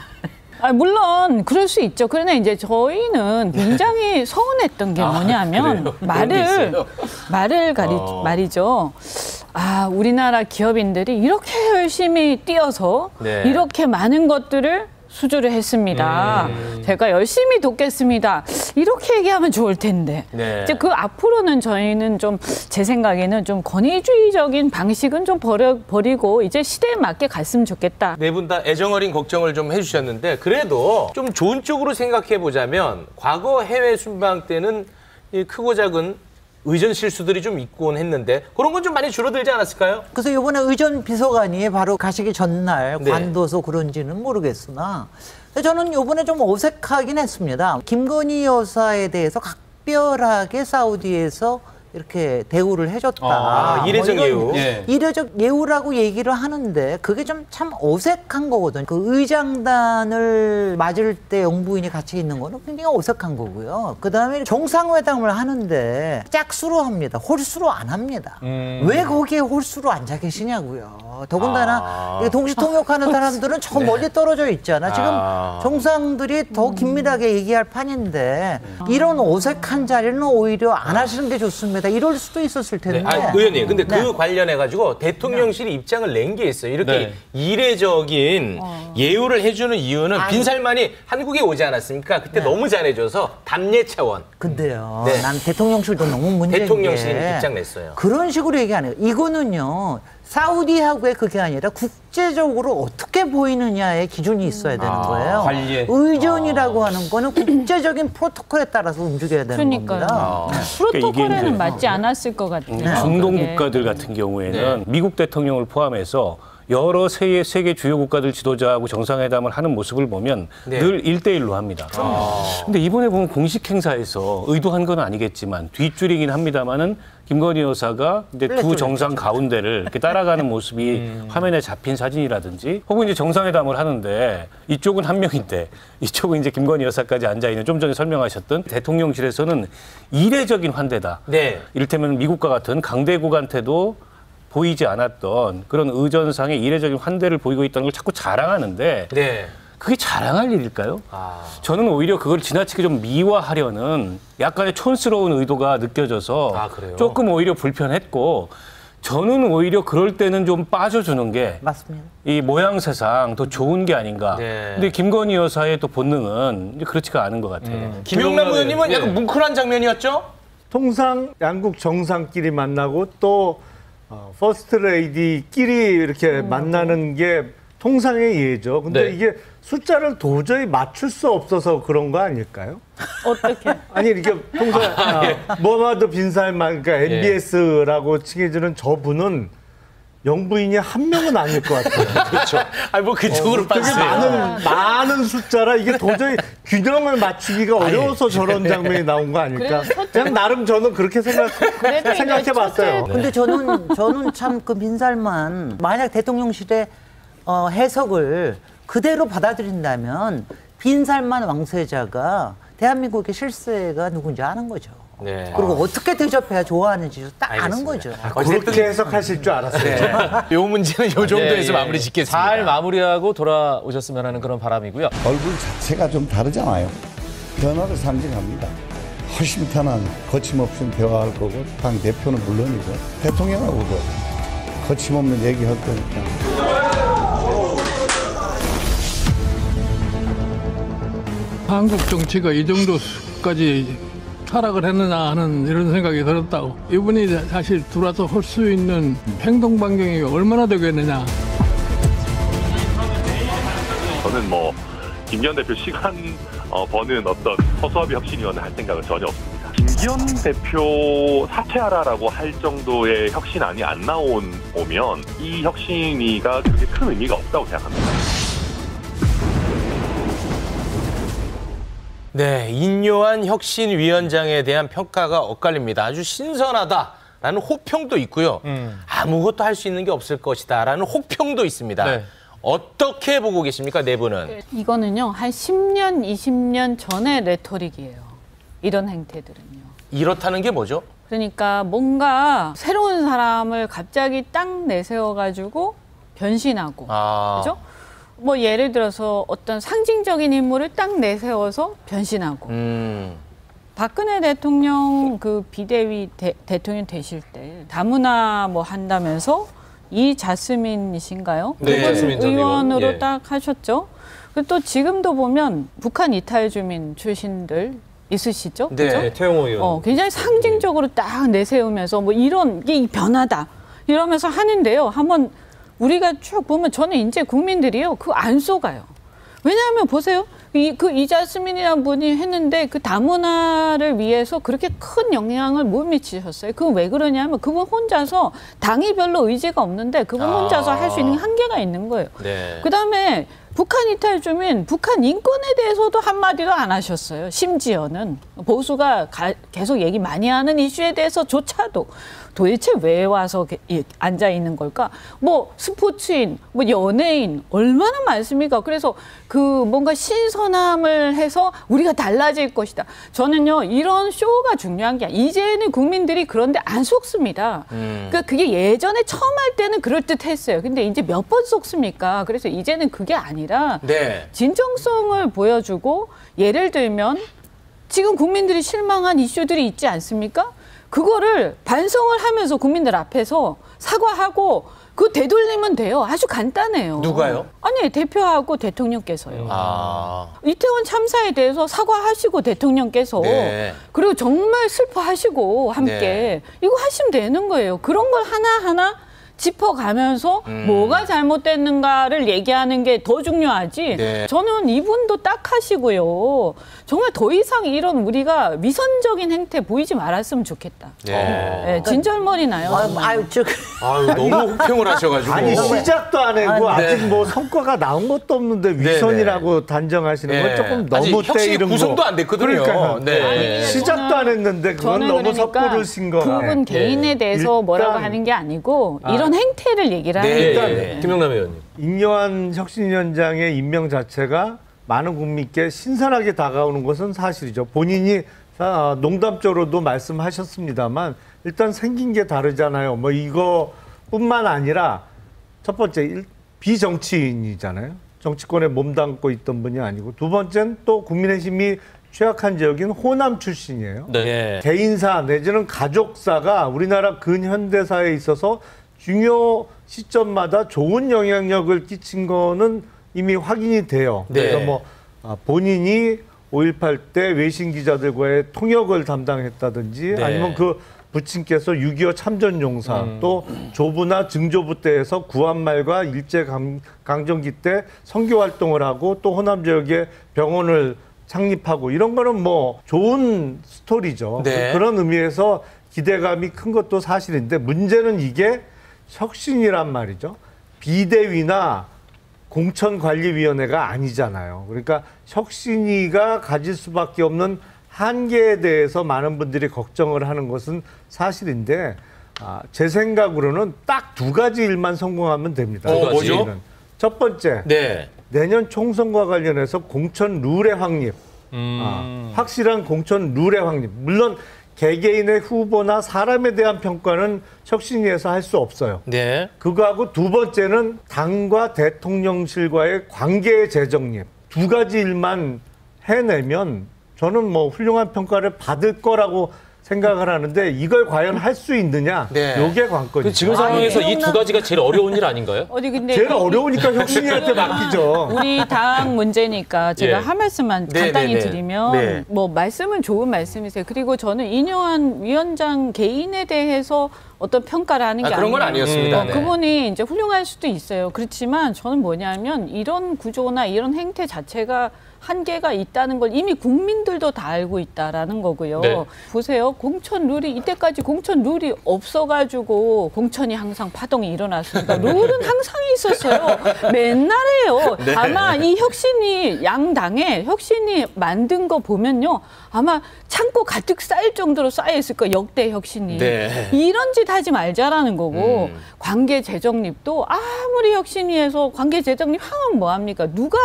물론 그럴 수 있죠. 그러나 이제 저희는 굉장히 서운했던 게 뭐냐면 말이죠. 우리나라 기업인들이 이렇게 열심히 뛰어서 이렇게 많은 것들을 수주를 했습니다. 제가 열심히 돕겠습니다. 이렇게 얘기하면 좋을 텐데. 이제 그 앞으로는 저희는 좀 제 생각에는 좀 권위주의적인 방식은 좀 버리고 이제 시대에 맞게 갔으면 좋겠다. 네 분 다 애정어린 걱정을 좀 해주셨는데, 그래도 좀 좋은 쪽으로 생각해 보자면 과거 해외 순방 때는 이 크고 작은 의전 실수들이 좀 있곤 했는데 그런 건 좀 많이 줄어들지 않았을까요? 그래서 이번에 의전 비서관이 바로 가시기 전날 관둬서 그런지는 모르겠으나 저는 이번에 좀 어색하긴 했습니다. 김건희 여사에 대해서 각별하게 사우디에서 이렇게 대우를 해줬다. 이례적 예우. 이례적 예우라고 얘기를 하는데 그게 좀 참 어색한 거거든요. 그 의장단을 맞을 때 영부인이 같이 있는 거는 굉장히 어색한 거고요. 그다음에 정상회담을 하는데 짝수로 합니다. 홀수로 안 합니다. 왜 거기에 홀수로 앉아 계시냐고요. 더군다나 동시통역하는 사람들은 저 멀리 떨어져 있잖아. 지금 정상들이 더 긴밀하게 얘기할 판인데 이런 어색한 자리는 오히려 안 하시는 게 좋습니다. 이럴 수도 있었을 텐데. 의원님, 근데 그 관련해가지고 대통령실이 입장을 낸 게 있어요. 이렇게 이례적인 예우를 해주는 이유는 빈살만이 한국에 오지 않았습니까? 그때 너무 잘해줘서 답례 차원. 근데요, 난 대통령실도 너무 문제인 게 대통령실이 입장 냈어요. 그런 식으로 얘기 안 해요. 이거는요. 사우디하고의 그게 아니라 국제적으로 어떻게 보이느냐의 기준이 있어야 되는 거예요. 의전이라고 하는 거는 국제적인 프로토콜에 따라서 움직여야 되는 겁니다. 프로토콜에는 맞지 않았을 것 같아요. 중동 국가들 같은 경우에는 미국 대통령을 포함해서 여러 세계 주요 국가들 지도자하고 정상회담을 하는 모습을 보면 늘 1대1로 합니다. 근데 이번에 보면 공식 행사에서 의도한 건 아니겠지만 뒷줄이긴 합니다만은 김건희 여사가 이제 두 정상 가운데를 이렇게 따라가는 모습이 화면에 잡힌 사진이라든지, 혹은 이제 정상회담을 하는데 이쪽은 한 명인데 이쪽은 이제 김건희 여사까지 앉아 있는, 좀 전에 설명하셨던 대통령실에서는 이례적인 환대다. 이를테면 미국과 같은 강대국한테도 보이지 않았던 그런 의전상의 이례적인 환대를 보이고 있다는 걸 자꾸 자랑하는데 그게 자랑할 일일까요? 저는 오히려 그걸 지나치게 좀 미화하려는 약간의 촌스러운 의도가 느껴져서 조금 오히려 불편했고, 저는 오히려 그럴 때는 좀 빠져주는 게 맞습니다. 이 모양새상 더 좋은 게 아닌가. 근데 김건희 여사의 또 본능은 그렇지가 않은 것 같아요. 김용남 의원님은 약간 뭉클한 장면이었죠? 통상 양국 정상끼리 만나고 또 퍼스트 레이디끼리 이렇게 만나는 게 통상의 예죠. 근데 이게 숫자를 도저히 맞출 수 없어서 그런 거 아닐까요? 어떻게? 아니 이렇게 통상 머마드 빈살만, 그러니까 MBS라고 칭해지는 저분은 영부인이 한 명은 아닐 것 같아요. 그렇죠. 아니 뭐 그쪽으로 봤어요. 많은 숫자라 이게 도저히 균형을 맞추기가 어려워서 저런 장면이 나온 거 아닐까? 그냥 나름 저는 그렇게 생각해봤어요. 근데 저는 참 그 빈살만, 만약 대통령실의 해석을 그대로 받아들인다면 빈살만 왕세자가 대한민국의 실세가 누군지 아는 거죠. 네. 그리고 어떻게 대접해야 좋아하는지 딱 아는 거죠. 그렇게 해석하실 줄 알았어요. 네. 요 문제는 요 정도에서 네, 마무리 짓겠습니다. 잘 마무리하고 돌아오셨으면 하는 그런 바람이고요. 얼굴 자체가 좀 다르잖아요. 변화를 상징합니다. 허심탄회한 거침없이 대화할 거고 당 대표는 물론이고 대통령하고도 거침없는 얘기할 거니까. 한국 정치가 이 정도까지 타락을 했느냐 하는 이런 생각이 들었다고. 이분이 사실 들어와서 할 수 있는 행동 반경이 얼마나 되겠느냐. 저는 뭐 김기현 대표 시간 버는 어떤 허수아비 혁신위원회 할 생각은 전혀 없습니다. 김기현 대표 사퇴하라라고 할 정도의 혁신안이 안 오면 이 혁신위가 그렇게 큰 의미가 없다고 생각합니다. 네, 인요한 혁신위원장에 대한 평가가 엇갈립니다. 아주 신선하다라는 호평도 있고요. 아무것도 할 수 있는 게 없을 것이다라는 혹평도 있습니다. 네. 어떻게 보고 계십니까, 네 분은? 이거는요, 한 10년, 20년 전의 레토릭이에요. 이런 행태들은요. 이렇다는 게 뭐죠? 그러니까 뭔가 새로운 사람을 갑자기 딱 내세워가지고 변신하고, 그죠? 뭐 예를 들어서 어떤 상징적인 인물을 딱 내세워서 변신하고. 박근혜 대통령 그 비대위 대통령 되실 때 다문화 뭐 한다면서 이자스민이신가요? 네, 그분 의원으로 예. 딱 하셨죠. 그리고 또 지금도 보면 북한 이탈 주민 출신들 있으시죠? 네, 그죠? 태용호 의원. 굉장히 상징적으로 딱 내세우면서 뭐 이런 게 변화다 이러면서 하는데요. 한번 우리가 쭉 보면 저는 이제 국민들이요 그거 안 속아요. 왜냐하면 보세요. 그 이자스민이라는 분이 했는데 그 다문화를 위해서 그렇게 큰 영향을 못 미치셨어요. 그건 왜 그러냐면 그분 혼자서 당이 별로 의지가 없는데 그분 혼자서 할 수 있는 한계가 있는 거예요. 네. 그다음에 북한 이탈 주민, 북한 인권에 대해서도 한마디도 안 하셨어요. 심지어는 보수가 계속 얘기 많이 하는 이슈에 대해서조차도 도대체 왜 와서 앉아 있는 걸까? 뭐 스포츠인, 뭐 연예인 얼마나 많습니까? 그래서 그 뭔가 신선함을 해서 우리가 달라질 것이다. 저는요 이런 쇼가 중요한 게 아니라 이제는 국민들이 그런데 안 속습니다. 그러니까 그게 예전에 처음 할 때는 그럴 듯했어요. 근데 이제 몇 번 속습니까? 그래서 이제는 그게 아니라 네. 진정성을 보여주고 예를 들면 지금 국민들이 실망한 이슈들이 있지 않습니까? 그거를 반성을 하면서 국민들 앞에서 사과하고 그거 되돌리면 돼요. 아주 간단해요. 누가요? 아니 대표하고 대통령께서요. 이태원 참사에 대해서 사과하시고 대통령께서 네. 그리고 정말 슬퍼하시고 함께 네. 이거 하시면 되는 거예요. 그런 걸 하나하나 짚어가면서 뭐가 잘못됐는가를 얘기하는 게 더 중요하지. 네. 저는 이분도 딱 하시고요. 정말 더 이상 이런 우리가 위선적인 행태 보이지 말았으면 좋겠다. 네, 진절머리 나요. 아유, 너무 혹평을 하셔가지고. 아니 시작도 안 하고 네. 아직 뭐 성과가 나온 것도 없는데 위선이라고 단정하시는 건 네. 조금 아직 너무 혁신 때이른 거. 구성도 안 됐거든요. 그러니까요. 네. 시작도 안 했는데 그건 저는 너무 그러니까 섣부르신 거. 그분 개인에 대해서 뭐라고 하는 게 아니고 이런 행태를 얘기를 하는 거예요. 김영남 의원님. 인요한 혁신위원장의 임명 자체가 많은 국민께 신선하게 다가오는 것은 사실이죠. 본인이 농담적으로도 말씀하셨습니다만 일단 생긴 게 다르잖아요. 뭐 이거뿐만 아니라 첫 번째 비정치인이잖아요. 정치권에 몸담고 있던 분이 아니고 두 번째는 또 국민의힘이 취약한 지역인 호남 출신이에요. 네. 개인사 내지는 가족사가 우리나라 근현대사에 있어서 중요 시점마다 좋은 영향력을 끼친 거는 이미 확인이 돼요. 네. 그래서 뭐 본인이 5.18 때 외신 기자들과의 통역을 담당했다든지 네. 아니면 그 부친께서 6.25 참전용사 또 조부나 증조부 때에서 구한말과 일제강점기 때 선교활동을 하고 또 호남 지역에 병원을 창립하고 이런 거는 뭐 좋은 스토리죠. 네. 그런 의미에서 기대감이 큰 것도 사실인데 문제는 이게 혁신이란 말이죠. 비대위나 공천관리위원회가 아니잖아요. 그러니까 혁신위가 가질 수밖에 없는 한계에 대해서 많은 분들이 걱정을 하는 것은 사실인데 제 생각으로는 딱 두 가지 일만 성공하면 됩니다. 뭐죠? 첫 번째, 네. 내년 총선과 관련해서 공천 룰의 확립. 확실한 공천 룰의 확립. 물론 개개인의 후보나 사람에 대한 평가는 혁신위에서 할 수 없어요. 네. 그거하고 두 번째는 당과 대통령실과의 관계의 재정립. 두 가지 일만 해내면 저는 뭐 훌륭한 평가를 받을 거라고 생각을 하는데 이걸 과연 할 수 있느냐? 이게 관건이죠. 지금 상황에서 이 두 가지가 제일 어려운 일 아닌가요? 근데 제일 어려우니까 혁신위한테 맡기죠. 우리 당 문제니까 제가 한 말씀만 간단히 드리면 뭐 말씀은 좋은 말씀이세요. 그리고 저는 인요한 위원장 개인에 대해서 어떤 평가를 하는 게 그런 건 아니었습니다. 그분이 이제 훌륭할 수도 있어요. 그렇지만 저는 뭐냐면 이런 구조나 이런 행태 자체가 한계가 있다는 걸 이미 국민들도 다 알고 있다라는 거고요. 보세요. 공천 룰이 이때까지 공천 룰이 없어가지고 공천이 항상 파동이 일어났으니까 룰은 항상 있었어요. 맨날 해요. 아마 이 혁신이 양당에 혁신이 만든 거 보면요. 아마 창고 가득 쌓일 정도로 쌓여있을 거예요. 역대 혁신이. 이런 짓 하지 말자라는 거고 관계 재정립도 아무리 혁신위에서 관계 재정립 하면 뭐합니까? 누가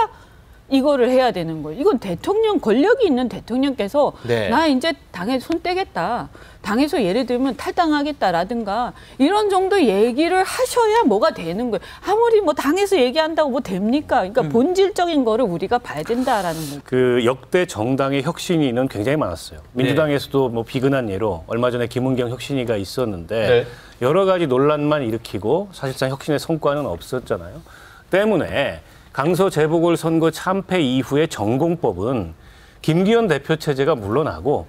이거를 해야 되는 거예요. 이건 대통령, 권력이 있는 대통령께서 나 이제 당에 손 떼겠다. 당에서 예를 들면 탈당하겠다라든가 이런 정도 얘기를 하셔야 뭐가 되는 거예요. 아무리 뭐 당에서 얘기한다고 뭐 됩니까? 그러니까 본질적인 거를 우리가 봐야 된다라는 거예요. 그 역대 정당의 혁신위는 굉장히 많았어요. 민주당에서도 뭐 비근한 예로 얼마 전에 김은경 혁신위가 있었는데 여러 가지 논란만 일으키고 사실상 혁신의 성과는 없었잖아요. 때문에 강서 재보궐선거 참패 이후에 전공법은 김기현 대표 체제가 물러나고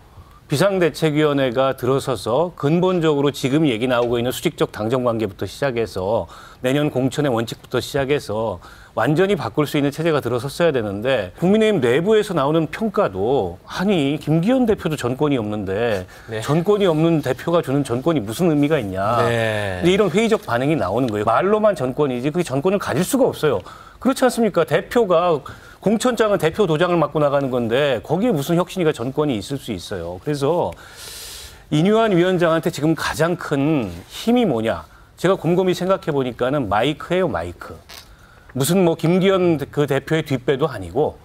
비상대책위원회가 들어서서 근본적으로 지금 얘기 나오고 있는 수직적 당정관계부터 시작해서 내년 공천의 원칙부터 시작해서 완전히 바꿀 수 있는 체제가 들어섰어야 되는데 국민의힘 내부에서 나오는 평가도 아니 김기현 대표도 전권이 없는데 전권이 없는 대표가 주는 전권이 무슨 의미가 있냐. 이런 회의적 반응이 나오는 거예요. 말로만 전권이지 그게 전권을 가질 수가 없어요. 그렇지 않습니까? 대표가 공천장은 대표 도장을 맡고 나가는 건데 거기에 무슨 혁신위가 전권이 있을 수 있어요. 그래서 인유한 위원장한테 지금 가장 큰 힘이 뭐냐? 제가 곰곰이 생각해 보니까는 마이크예요, 마이크. 무슨 뭐 김기현 그 대표의 뒷배도 아니고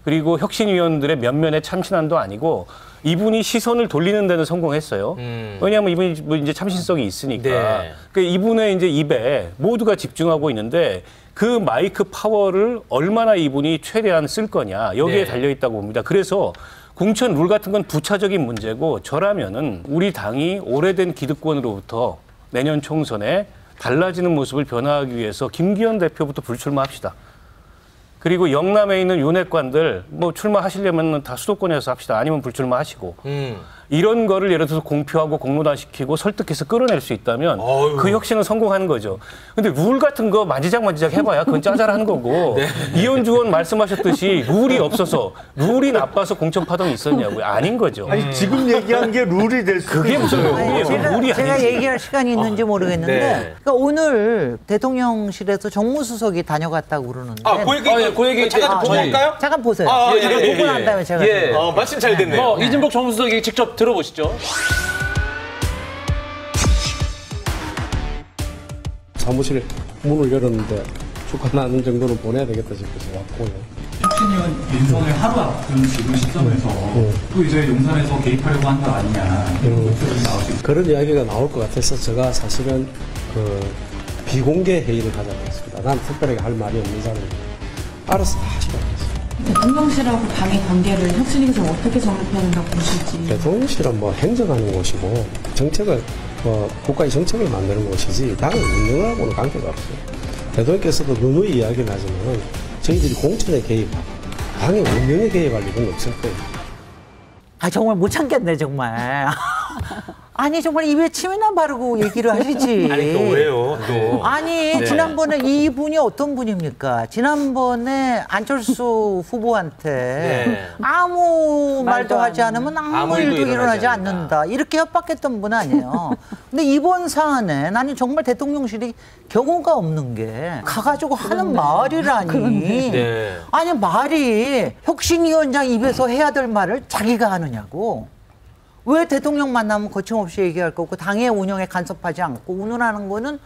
그리고 혁신위원들의 면면의 참신함도 아니고 이분이 시선을 돌리는 데는 성공했어요. 왜냐하면 이분이 뭐 이제 참신성이 있으니까. 그 이분의 이제 입에 모두가 집중하고 있는데 그 마이크 파워를 얼마나 이분이 최대한 쓸 거냐 여기에 달려 있다고 봅니다. 그래서 공천 룰 같은 건 부차적인 문제고 저라면은 우리 당이 오래된 기득권으로부터 내년 총선에 달라지는 모습을 변화하기 위해서 김기현 대표부터 불출마합시다. 그리고 영남에 있는 윤핵관들 뭐 출마하시려면 다 수도권에서 합시다. 아니면 불출마하시고. 이런 거를 예를 들어서 공표하고 공론화시키고 설득해서 끌어낼 수 있다면 그 혁신은 성공하는 거죠. 근데 룰 같은 거 만지작 해봐야 그건 짜잘한 거고 이현주 의원 말씀하셨듯이 룰이 없어서 룰이 나빠서 공천 파동이 있었냐고요. 아닌 거죠. 아니, 지금 얘기한 게 룰이 될 수 그게 무슨 룰이에요? 룰이 제가 아니지. 얘기할 시간이 있는지 모르겠는데 그러니까 오늘 대통령실에서 정무수석이 다녀갔다고 그러는데 그 얘기 잠깐 보고 할까요? 잠깐 보세요. 예, 보고 난 다음에 제가 말씀 잘 됐네요. 이진복 정무수석이 직접 들어보시죠. 사무실 문을 열었는데 축하나는 정도는 보내야 되겠다 싶어서 왔고요. 혁신위원 윤석열 하루 앞둔 지금 시점에서 또 이제 용산에서 개입하려고 한 거 아니냐 이런 목소리가 나올 수 있습니다. 그런 이야기가 나올 것 같아서 제가 사실은 비공개 회의를 하자고 했습니다. 난 특별하게 할 말이 없는 사람입니다. 알아서 다 하시라고 했습니다. 대통령실하고 당의 관계를 혁신위에서 어떻게 정립해야 된다고 보실지. 대통령실은 뭐 행정하는 곳이고 정책을 국가의 정책을 만드는 곳이지 당을 운영하고는 관계가 없어요. 대통령께서도 누누이 이야기를 하지만 저희들이 공천에 개입하고 당의 운영에 개입할 일은 없을 거예요. 아 정말 못 참겠네 정말. 아니 정말 입에 침이나 바르고 얘기를 하시지. 아니 또 왜요? 또. 아니 지난번에 이분이 어떤 분입니까? 지난번에 안철수 후보한테 아무 말도 하지 않으면 아무 일도 일어나지 않는다. 이렇게 협박했던 분 아니에요. 근데 이번 사안에 나는 정말 대통령실이 경우가 없는 게 가가지고 하는 말이라니. 아니 말이 혁신위원장 입에서 해야 될 말을 자기가 하느냐고. 왜 대통령 만나면 거침없이 얘기할 거고 당의 운영에 간섭하지 않고 운운하는 거는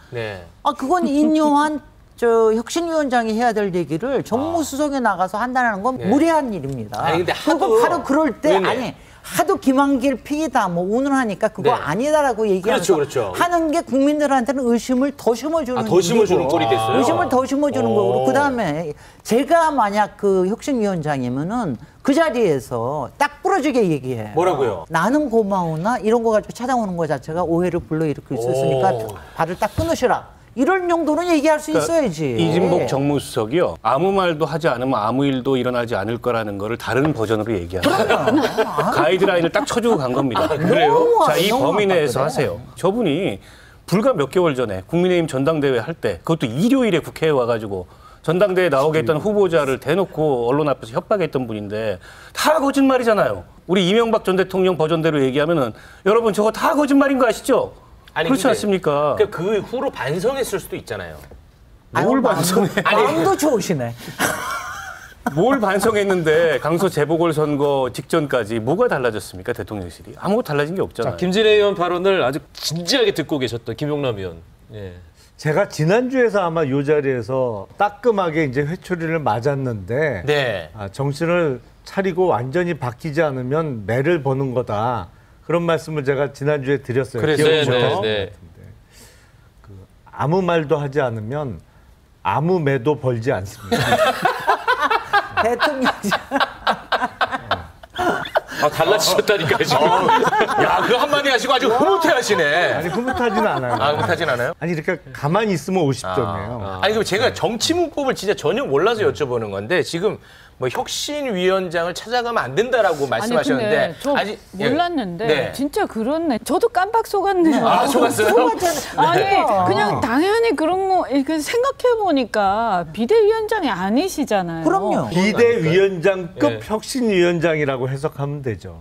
그건 인요한 저 혁신위원장이 해야 될 얘기를 정무수석에 나가서 한다는 건 무례한 일입니다. 아니 근데 하도 그럴 때 네네. 아니 하도 김한길 픽이다 뭐 운운하니까 그거 아니다라고 얘기하면서 그렇죠. 하는 게 국민들한테는 의심을 더 심어주는 더 심어주는 꼴이 됐어요. 의심을 더 심어주는 거고 그다음에 제가 만약 그 혁신위원장이면은 그 자리에서 딱 부러지게 얘기해. 뭐라고요? 나는 고마우나 이런 거 가지고 찾아오는 거 자체가 오해를 불러일으킬 수 있으니까 발을 딱 끊으시라. 이런 정도는 얘기할 수 있어야지. 이진복 정무수석이요. 아무 말도 하지 않으면 아무 일도 일어나지 않을 거라는 거를 다른 버전으로 얘기하는 가이드라인을 딱 쳐주고 간 겁니다. 그래요? 자, 이 범위 내에서 하세요. 저분이 불과 몇 개월 전에 국민의힘 전당대회 할 때 그것도 일요일에 국회에 와가지고 전당대회에 나오겠다는 후보자를 대놓고 언론 앞에서 협박했던 분인데 다 거짓말이잖아요. 우리 이명박 전 대통령 버전대로 얘기하면은 여러분 저거 다 거짓말인 거 아시죠? 아니, 그렇지 않습니까? 그 후로 반성했을 수도 있잖아요. 뭘 반성해? 마음도 좋으시네. 뭘 반성했는데 강서 재보궐선거 직전까지 뭐가 달라졌습니까? 대통령실이. 아무것도 달라진 게 없잖아요. 자, 김진애 의원 발언을 아주 진지하게 듣고 계셨던 김용남 의원. 예. 제가 지난주에서 아마 이 자리에서 따끔하게 이제 회초리를 맞았는데 네. 정신을 차리고 완전히 바뀌지 않으면 매를 보는 거다. 그런 말씀을 제가 지난주에 드렸어요. 그래서 아무 말도 하지 않으면 아무 매도 벌지 않습니다. 대통령. 달라지셨다니까요, 지금. 야, 그거 한마디 하시고 아주 흐뭇해하시네. 아니, 흐뭇하지는 않아요. 흐뭇하진 않아요? 아니, 이렇게 가만히 있으면 50점이에요. 아니, 그럼 제가 정치 문법을 진짜 전혀 몰라서 여쭤보는 건데, 지금 뭐 혁신위원장을 찾아가면 안 된다라고 말씀하셨는데. 아니, 근데 저 아직 몰랐는데 네. 진짜 그렇네. 저도 깜빡 속았네요. 아, 속았어요? 아니, 네. 그냥 당연히 그런 거 이렇게 생각해 보니까 비대위원장이 아니시잖아요. 그럼요. 비대위원장급 혁신위원장이라고 해석하면 되죠.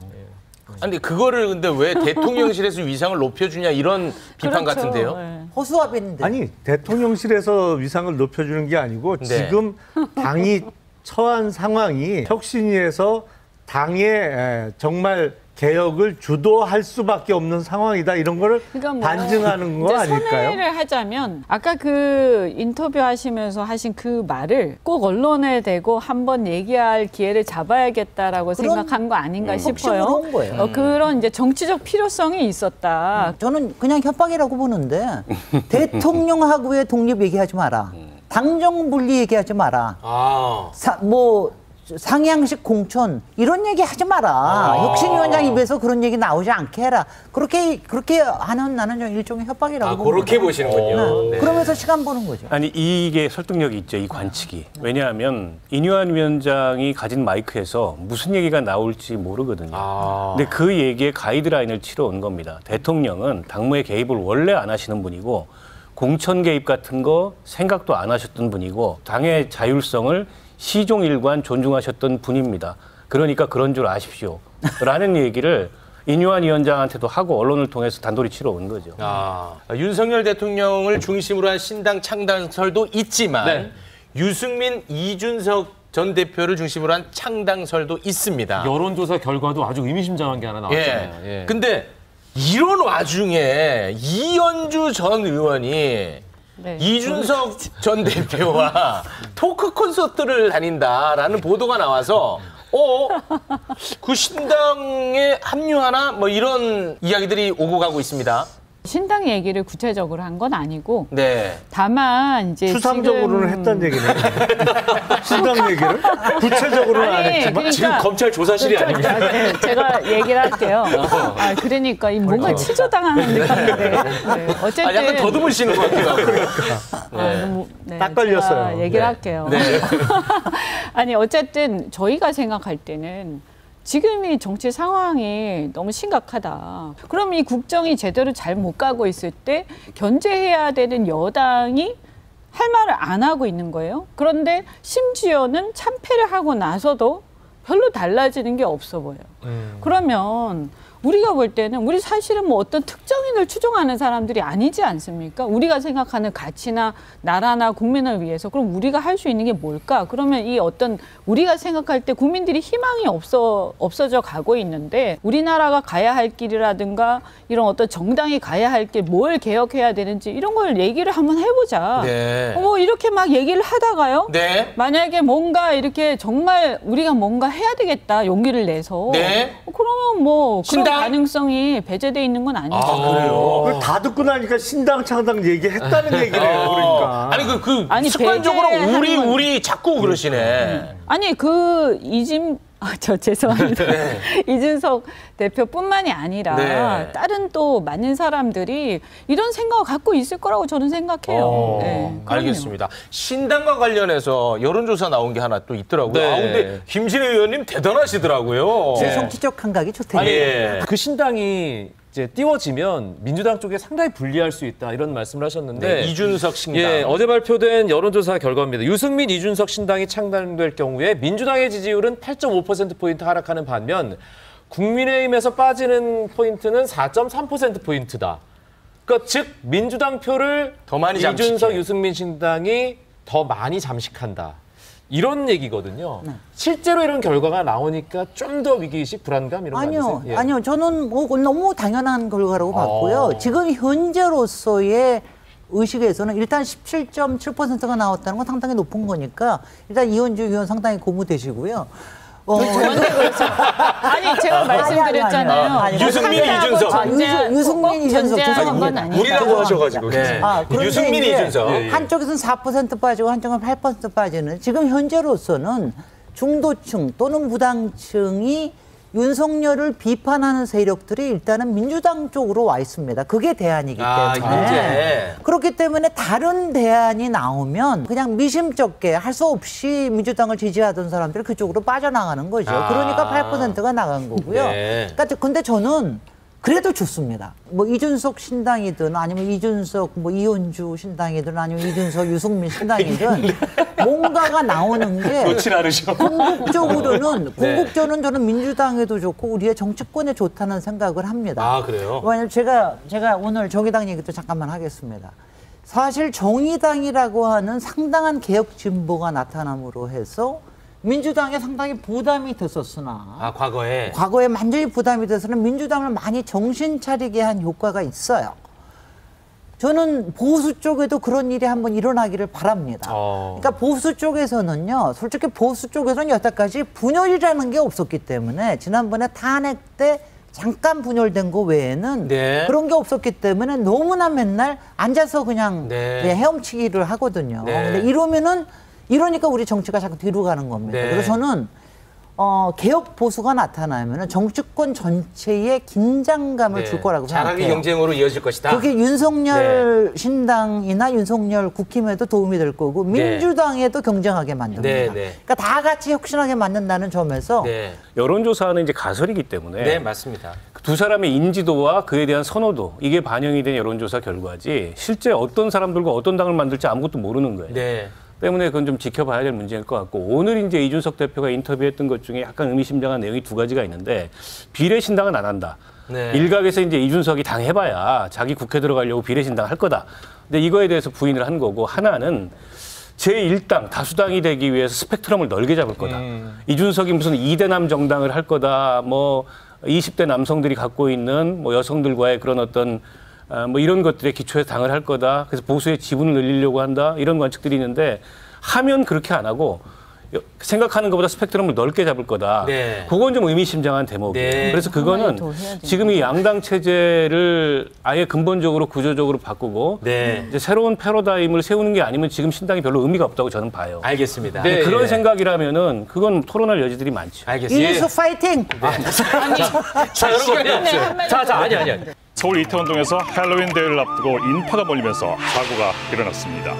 아니 그거를 근데 왜 대통령실에서 위상을 높여주냐 이런 비판 그렇죠. 같은데요? 허수아비인데. 아니 대통령실에서 위상을 높여주는 게 아니고 지금 당이 처한 상황이 혁신위에서 당의 정말 개혁을 주도할 수밖에 없는 상황이다. 이런 거를 그러니까 반증하는 거 아닐까요? 선회를 하자면 아까 그 인터뷰 하시면서 하신 그 말을 꼭 언론에 대고 한번 얘기할 기회를 잡아야겠다라고 생각한 거 아닌가 싶어요. 욕심으로 온 거예요. 그런 이제 정치적 필요성이 있었다. 저는 그냥 협박이라고 보는데 대통령하고의 독립 얘기하지 마라. 당정 분리 얘기하지 마라. 상향식 공천 이런 얘기 하지 마라. 혁신위원장 입에서 그런 얘기 나오지 않게 해라. 그렇게 하는 나는 좀 일종의 협박이라고 봅니다. 그렇게 보시는군요. 네. 그러면서 시간 보는 거죠. 아니 이게 설득력이 있죠. 이 관측이. 왜냐하면 인유한 위원장이 가진 마이크에서 무슨 얘기가 나올지 모르거든요. 근데 그 얘기에 가이드라인을 치러 온 겁니다. 대통령은 당무의 개입을 원래 안 하시는 분이고 공천 개입 같은 거 생각도 안 하셨던 분이고 당의 자율성을 시종일관 존중하셨던 분입니다. 그러니까 그런 줄 아십시오. 라는 얘기를 인유한 위원장한테도 하고 언론을 통해서 단도리 치러 온 거죠. 윤석열 대통령을 중심으로 한 신당 창당설도 있지만 유승민, 이준석 전 대표를 중심으로 한 창당설도 있습니다. 여론조사 결과도 아주 의미심장한 게 하나 나왔잖아요. 예. 근데 이런 와중에 이현주 전 의원이 이준석 전 대표와 토크 콘서트를 다닌다라는 보도가 나와서 그 신당에 합류하나 뭐 이런 이야기들이 오고 가고 있습니다. 신당 얘기를 구체적으로 한 건 아니고 네. 다만 이제 추상적으로는 했단 얘기네요. 신당 얘기를 구체적으로는 안 했지만 그러니까, 지금 검찰 조사실이 아닙니다. 네, 제가 얘기를 할게요. 그러니까 뭔가 취조당하는 느낌인데 어쨌든 약간 더듬으시는 것 같아요. 딱 걸렸어요. 얘기를 할게요. 아니 어쨌든 저희가 생각할 때는 지금 이 정치 상황이 너무 심각하다. 그럼 이 국정이 제대로 잘 못 가고 있을 때 견제해야 되는 여당이 할 말을 안 하고 있는 거예요. 그런데 심지어는 참패를 하고 나서도 별로 달라지는 게 없어 보여요. 그러면 우리가 볼 때는 우리 사실은 뭐 어떤 특정인을 추종하는 사람들이 아니지 않습니까? 우리가 생각하는 가치나 나라나 국민을 위해서 그럼 우리가 할 수 있는 게 뭘까? 그러면 이 어떤 우리가 생각할 때 국민들이 희망이 없어져 가고 있는데 우리나라가 가야 할 길이라든가 이런 어떤 정당이 가야 할 길, 뭘 개혁해야 되는지 이런 걸 얘기를 한번 해보자. 네. 뭐 이렇게 막 얘기를 하다가요. 네. 만약에 뭔가 이렇게 정말 우리가 뭔가 해야 되겠다 용기를 내서 네. 그러면 뭐 신당? 그런 가능성이 배제돼 있는 건 아니죠. 그래요? 다 듣고 나니까 신당 창당 얘기했다는 얘기래요. 그러니까. 아니 습관적으로 우리 자꾸 그러시네. 아니 저 죄송합니다. 이준석 대표뿐만이 아니라 네. 다른 또 많은 사람들이 이런 생각을 갖고 있을 거라고 저는 생각해요. 네, 그럼요. 알겠습니다. 신당과 관련해서 여론조사 나온 게 하나 또 있더라고요. 네. 아, 근데 김진애 의원님 대단하시더라고요. 제 정치적 감각이 좋대요. 아니, 그 신당이 이제 띄워지면 민주당 쪽에 상당히 불리할 수 있다 이런 말씀을 하셨는데 네, 이준석 신당. 예, 어제 발표된 여론조사 결과입니다. 유승민, 이준석 신당이 창당될 경우에 민주당의 지지율은 8.5%포인트 하락하는 반면 국민의힘에서 빠지는 포인트는 4.3%포인트다. 그러니까 즉 민주당 표를 더 많이 이준석, 잠식해. 유승민 신당이 더 많이 잠식한다. 이런 얘기거든요. 실제로 이런 결과가 나오니까 좀 더 위기의식, 불안감 이런 거 아니세요? 예. 아니요. 저는 뭐 너무 당연한 결과라고 봤고요. 지금 현재로서의 의식에서는 일단 17.7%가 나왔다는 건 상당히 높은 거니까 일단 이현주 의원 상당히 고무되시고요. 아니 제가 말씀드렸잖아요. 유승민, 이준석. 유승민, 이준석. 우리라고 하셔가지고. 그런데 유승민, 이제 이준석. 한쪽에서는 4% 빠지고 한쪽은 8% 빠지는 지금 현재로서는 중도층 또는 무당층이 윤석열을 비판하는 세력들이 일단은 민주당 쪽으로 와 있습니다. 그게 대안이기 때문에. 그렇기 때문에 다른 대안이 나오면 그냥 미심쩍게 할 수 없이 민주당을 지지하던 사람들이 그쪽으로 빠져나가는 거죠. 그러니까 8%가 나간 거고요. 네. 그러니까 근데 저는 그래도 좋습니다. 뭐 이준석 신당이든 아니면 이준석 뭐 이현주 신당이든 아니면 이준석 유승민 신당이든 뭔가가 나오는 게 궁극적으로는 저는 민주당에도 좋고 우리의 정치권에 좋다는 생각을 합니다. 아, 그래요? 왜냐면 제가 오늘 정의당 얘기도 잠깐만 하겠습니다. 사실 정의당이라고 하는 상당한 개혁 진보가 나타남으로 해서 민주당에 상당히 부담이 됐었으나 과거에 완전히 부담이 돼서는 민주당을 많이 정신 차리게 한 효과가 있어요. 저는 보수 쪽에도 그런 일이 한번 일어나기를 바랍니다. 그러니까 보수 쪽에서는요, 솔직히 보수 쪽에서는 여태까지 분열이라는 게 없었기 때문에 지난번에 탄핵 때 잠깐 분열된 거 외에는 그런 게 없었기 때문에 너무나 맨날 앉아서 그냥 헤엄치기를 하거든요. 근데 이러니까 우리 정치가 자꾸 뒤로 가는 겁니다. 그래서 저는 개혁 보수가 나타나면 정치권 전체에 긴장감을 줄 거라고 생각해요. 잘하기 경쟁으로 이어질 것이다. 그게 윤석열 신당이나 윤석열 국힘에도 도움이 될 거고 민주당에도 경쟁하게 만듭니다. 그러니까 다 같이 혁신하게 만든다는 점에서 여론조사는 이제 가설이기 때문에 네, 맞습니다. 두 사람의 인지도와 그에 대한 선호도 이게 반영이 된 여론조사 결과지 실제 어떤 사람들과 어떤 당을 만들지 아무것도 모르는 거예요. 때문에 그건 좀 지켜봐야 될 문제일 것 같고 오늘 이제 이준석 대표가 인터뷰했던 것 중에 약간 의미심장한 내용이 두 가지가 있는데 비례신당은 안 한다. 일각에서 이제 이준석이 당해봐야 자기 국회 들어가려고 비례신당 할 거다. 근데 이거에 대해서 부인을 한 거고 하나는 제1당 다수당이 되기 위해서 스펙트럼을 넓게 잡을 거다. 이준석이 무슨 2대남 정당을 할 거다. 뭐 20대 남성들이 갖고 있는 뭐 여성들과의 그런 어떤 뭐 이런 것들에 기초해서 당을 할 거다. 그래서 보수의 지분을 늘리려고 한다. 이런 관측들이 있는데 하면 그렇게 안 하고 생각하는 것보다 스펙트럼을 넓게 잡을 거다. 그건 좀 의미심장한 대목이에요. 그래서 그거는 지금 이 양당 체제를 아예 근본적으로 구조적으로 바꾸고 이제 새로운 패러다임을 세우는 게 아니면 지금 신당이 별로 의미가 없다고 저는 봐요. 알겠습니다. 그런 생각이라면은 그건 토론할 여지들이 많죠. 알겠습니다. 이준석 파이팅! 자, 여러분. 아니. 서울 이태원동에서 할로윈 대회를 앞두고 인파가 몰리면서 사고가 일어났습니다.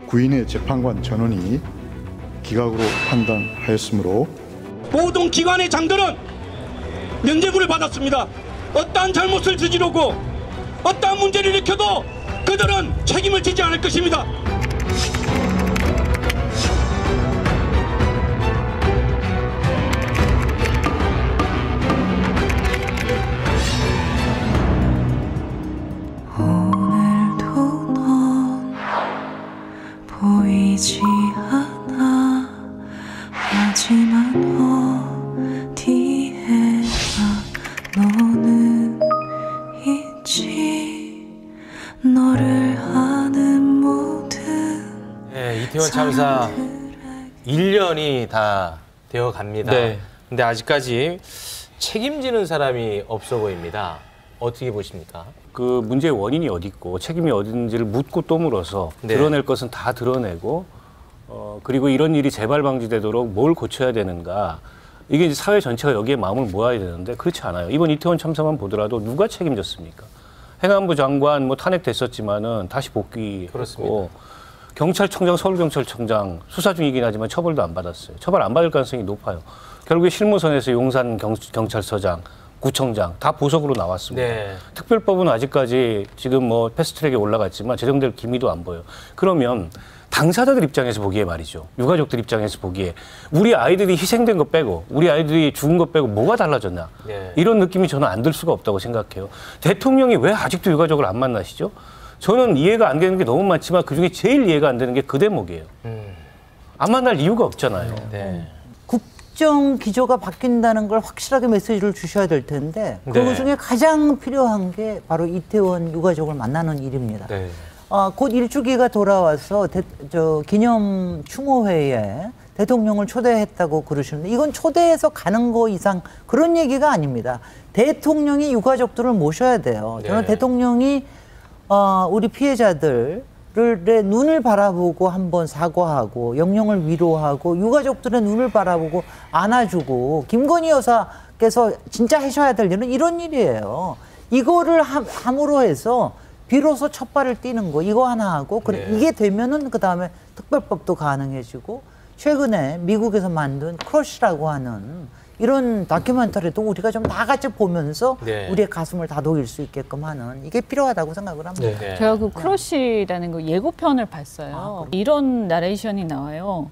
구인의 재판관 전원이 기각으로 판단하였으므로 모든 기관의 장들은 면죄부를 받았습니다. 어떠한 잘못을 저지르고 어떠한 문제를 일으켜도 그들은 책임을 지지 않을 것입니다. 오늘도 넌 보이지 않아 하지만 어디에나 너는 있지 너를 아는 모든 네, 이태원 참사 1년이 다 되어 갑니다. 네. 근데 아직까지 책임지는 사람이 없어 보입니다. 어떻게 보십니까? 그 문제의 원인이 어디 있고 책임이 어딘지를 묻고 또 물어서 네. 드러낼 것은 다 드러내고 그리고 이런 일이 재발 방지되도록 뭘 고쳐야 되는가 이게 이제 사회 전체가 여기에 마음을 모아야 되는데 그렇지 않아요. 이번 이태원 참사만 보더라도 누가 책임졌습니까? 행안부 장관 뭐 탄핵됐었지만은 다시 복귀했고 경찰청장, 서울경찰청장 수사 중이긴 하지만 처벌도 안 받았어요. 처벌 안 받을 가능성이 높아요. 결국에 실무선에서 용산 경찰서장, 구청장 다 보석으로 나왔습니다. 네. 특별법은 아직까지 지금 뭐 패스트트랙에 올라갔지만 제정될 기미도 안 보여. 그러면 당사자들 입장에서 보기에 말이죠. 유가족들 입장에서 보기에 우리 아이들이 희생된 거 빼고 우리 아이들이 죽은 거 빼고 뭐가 달라졌냐. 네. 이런 느낌이 저는 안 들 수가 없다고 생각해요. 대통령이 왜 아직도 유가족을 안 만나시죠? 저는 이해가 안 되는 게 너무 많지만 그중에 제일 이해가 안 되는 게 그 대목이에요. 안 만날 이유가 없잖아요. 네. 국정 기조가 바뀐다는 걸 확실하게 메시지를 주셔야 될 텐데 그 네. 중에 가장 필요한 게 바로 이태원 유가족을 만나는 일입니다. 네. 곧 일주기가 돌아와서 기념 추모회에 대통령을 초대했다고 그러시는데 이건 초대해서 가는 거 이상 그런 얘기가 아닙니다. 대통령이 유가족들을 모셔야 돼요. 저는 네. 대통령이 우리 피해자들의 눈을 바라보고 한번 사과하고 영령을 위로하고 유가족들의 눈을 바라보고 안아주고 김건희 여사께서 진짜 하셔야 될 일은 이런 일이에요. 이거를 함으로 해서 비로소 첫 발을 띄는 거 이거 하나 하고 그래 네. 이게 되면은 그 다음에 특별법도 가능해지고 최근에 미국에서 만든 크러쉬라고 하는 이런 다큐멘터리도 우리가 좀 다 같이 보면서 네. 우리의 가슴을 다독일 수 있게끔 하는 이게 필요하다고 생각을 합니다. 네. 제가 그 크러쉬라는 그 예고편을 봤어요. 이런 나레이션이 나와요.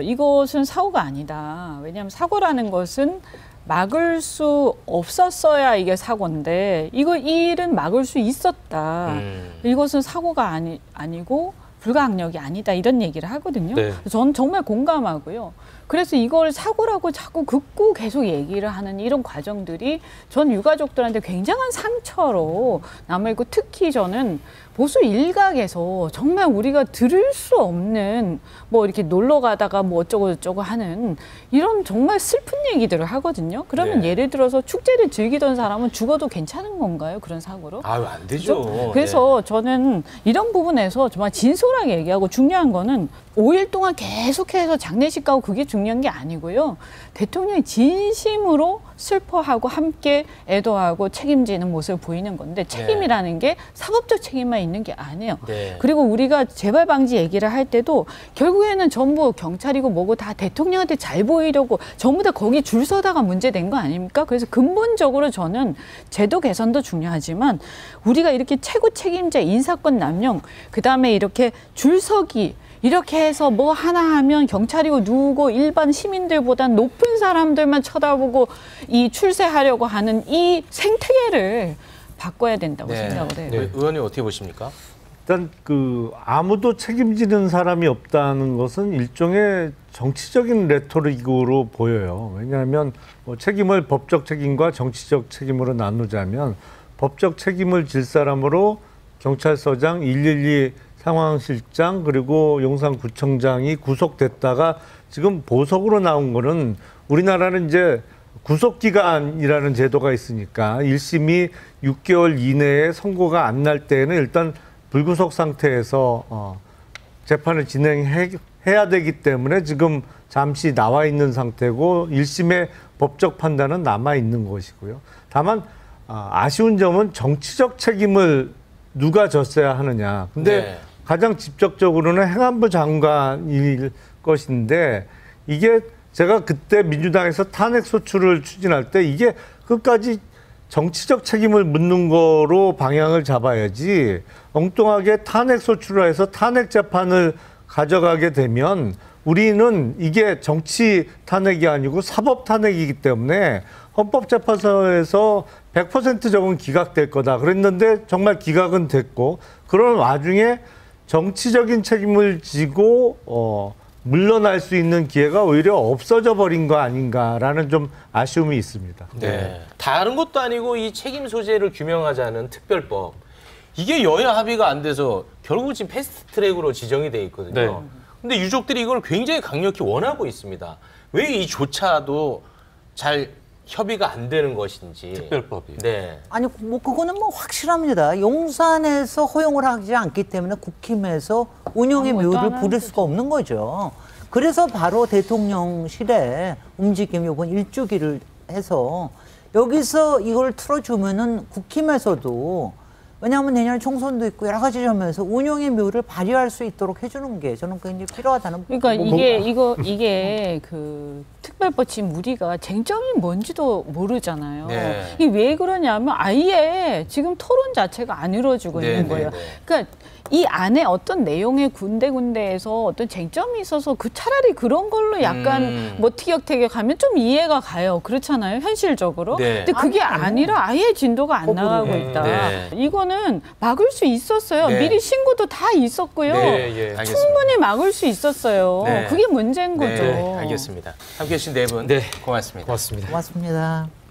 이것은 사고가 아니다. 왜냐하면 사고라는 것은 막을 수 없었어야 이게 사고인데 이 일은 막을 수 있었다. 이것은 사고가 아니고 불가항력이 아니다. 이런 얘기를 하거든요. 네. 저는 정말 공감하고요. 그래서 이걸 사고라고 자꾸 긋고 계속 얘기를 하는 이런 과정들이 전 유가족들한테 굉장한 상처로 남아있고 특히 저는 보수 일각에서 정말 우리가 들을 수 없는 뭐 이렇게 놀러 가다가 뭐 어쩌고 저쩌고 하는 이런 정말 슬픈 얘기들을 하거든요. 그러면 네. 예를 들어서 축제를 즐기던 사람은 죽어도 괜찮은 건가요? 그런 사고로? 아유, 안 되죠. 그렇죠? 그래서 저는 이런 부분에서 정말 진솔하게 얘기하고 중요한 거는 5일 동안 계속해서 장례식 가고 그게 중요한 게 아니고요. 대통령이 진심으로 슬퍼하고 함께 애도하고 책임지는 모습을 보이는 건데 책임이라는 게 사법적 책임만 있는 게 아니에요. 네. 그리고 우리가 재발 방지 얘기를 할 때도 결국에는 전부 경찰이고 뭐고 다 대통령한테 잘 보이려고 전부 다 거기 줄 서다가 문제된 거 아닙니까? 그래서 근본적으로 저는 제도 개선도 중요하지만 우리가 이렇게 최고 책임자 인사권 남용 그다음에 이렇게 줄 서기 이렇게 해서 뭐 하나 하면 경찰이고 누구고 일반 시민들보다 높은 사람들만 쳐다보고 이 출세하려고 하는 이 생태계를 바꿔야 된다고 생각을 해요. 네. 의원님 어떻게 보십니까? 일단 아무도 책임지는 사람이 없다는 것은 일종의 정치적인 레토릭으로 보여요. 왜냐하면 뭐 책임을 법적 책임과 정치적 책임으로 나누자면 법적 책임을 질 사람으로 경찰서장, 112 상황실장 그리고 용산구청장이 구속됐다가 지금 보석으로 나온 거는 우리나라는 이제 구속기간이라는 제도가 있으니까 1심이 6개월 이내에 선고가 안 날 때에는 일단 불구속 상태에서 재판을 진행해야 되기 때문에 지금 잠시 나와 있는 상태고 1심의 법적 판단은 남아 있는 것이고요. 다만 아쉬운 점은 정치적 책임을 누가 졌어야 하느냐. 근데 네. 가장 직접적으로는 행안부 장관일 것인데 이게 제가 그때 민주당에서 탄핵 소추를 추진할 때 이게 끝까지 정치적 책임을 묻는 거로 방향을 잡아야지 엉뚱하게 탄핵 소추를 해서 탄핵 재판을 가져가게 되면 우리는 이게 정치 탄핵이 아니고 사법 탄핵이기 때문에 헌법재판소에서 100% 적은 기각될 거다 그랬는데 정말 기각은 됐고 그런 와중에 정치적인 책임을 지고 물러날 수 있는 기회가 오히려 없어져 버린 거 아닌가라는 좀 아쉬움이 있습니다. 네. 다른 것도 아니고 이 책임 소재를 규명하자는 특별법. 이게 여야 합의가 안 돼서 결국 지금 패스트 트랙으로 지정이 돼 있거든요. 네. 근데 유족들이 이걸 굉장히 강력히 원하고 있습니다. 왜 이조차도 잘 협의가 안 되는 것인지. 특별법이. 네. 아니 뭐 그거는 뭐 확실합니다. 용산에서 허용을 하지 않기 때문에 국힘에서 운영의 묘를 부릴 수가 없는 거죠. 그래서 바로 대통령실의 움직임 요번 일주기를 해서 여기서 이걸 틀어주면은 국힘에서도 왜냐하면 내년 총선도 있고 여러 가지 점에서 운영의 묘를 발휘할 수 있도록 해주는 게 저는 굉장히 필요하다는. 그러니까 이게 그 특별법 지금 우리가 쟁점이 뭔지도 모르잖아요. 네. 이게 왜 그러냐면 아예 지금 토론 자체가 안 이루어지고 있는 거예요. 그러니까 이 안에 어떤 내용의 군데군데에서 어떤 쟁점이 있어서 그 차라리 그런 걸로 약간 뭐 티격태격하면 좀 이해가 가요. 그렇잖아요, 현실적으로. 네. 근데 그게 아니라 아예 진도가 안 나가고 있다. 네. 이거는 막을 수 있었어요. 네. 미리 신고도 다 있었고요. 네, 충분히 막을 수 있었어요. 네. 그게 문제인 거죠. 네, 알겠습니다. 함께해 주신 네 분 고맙습니다. 고맙습니다. 고맙습니다.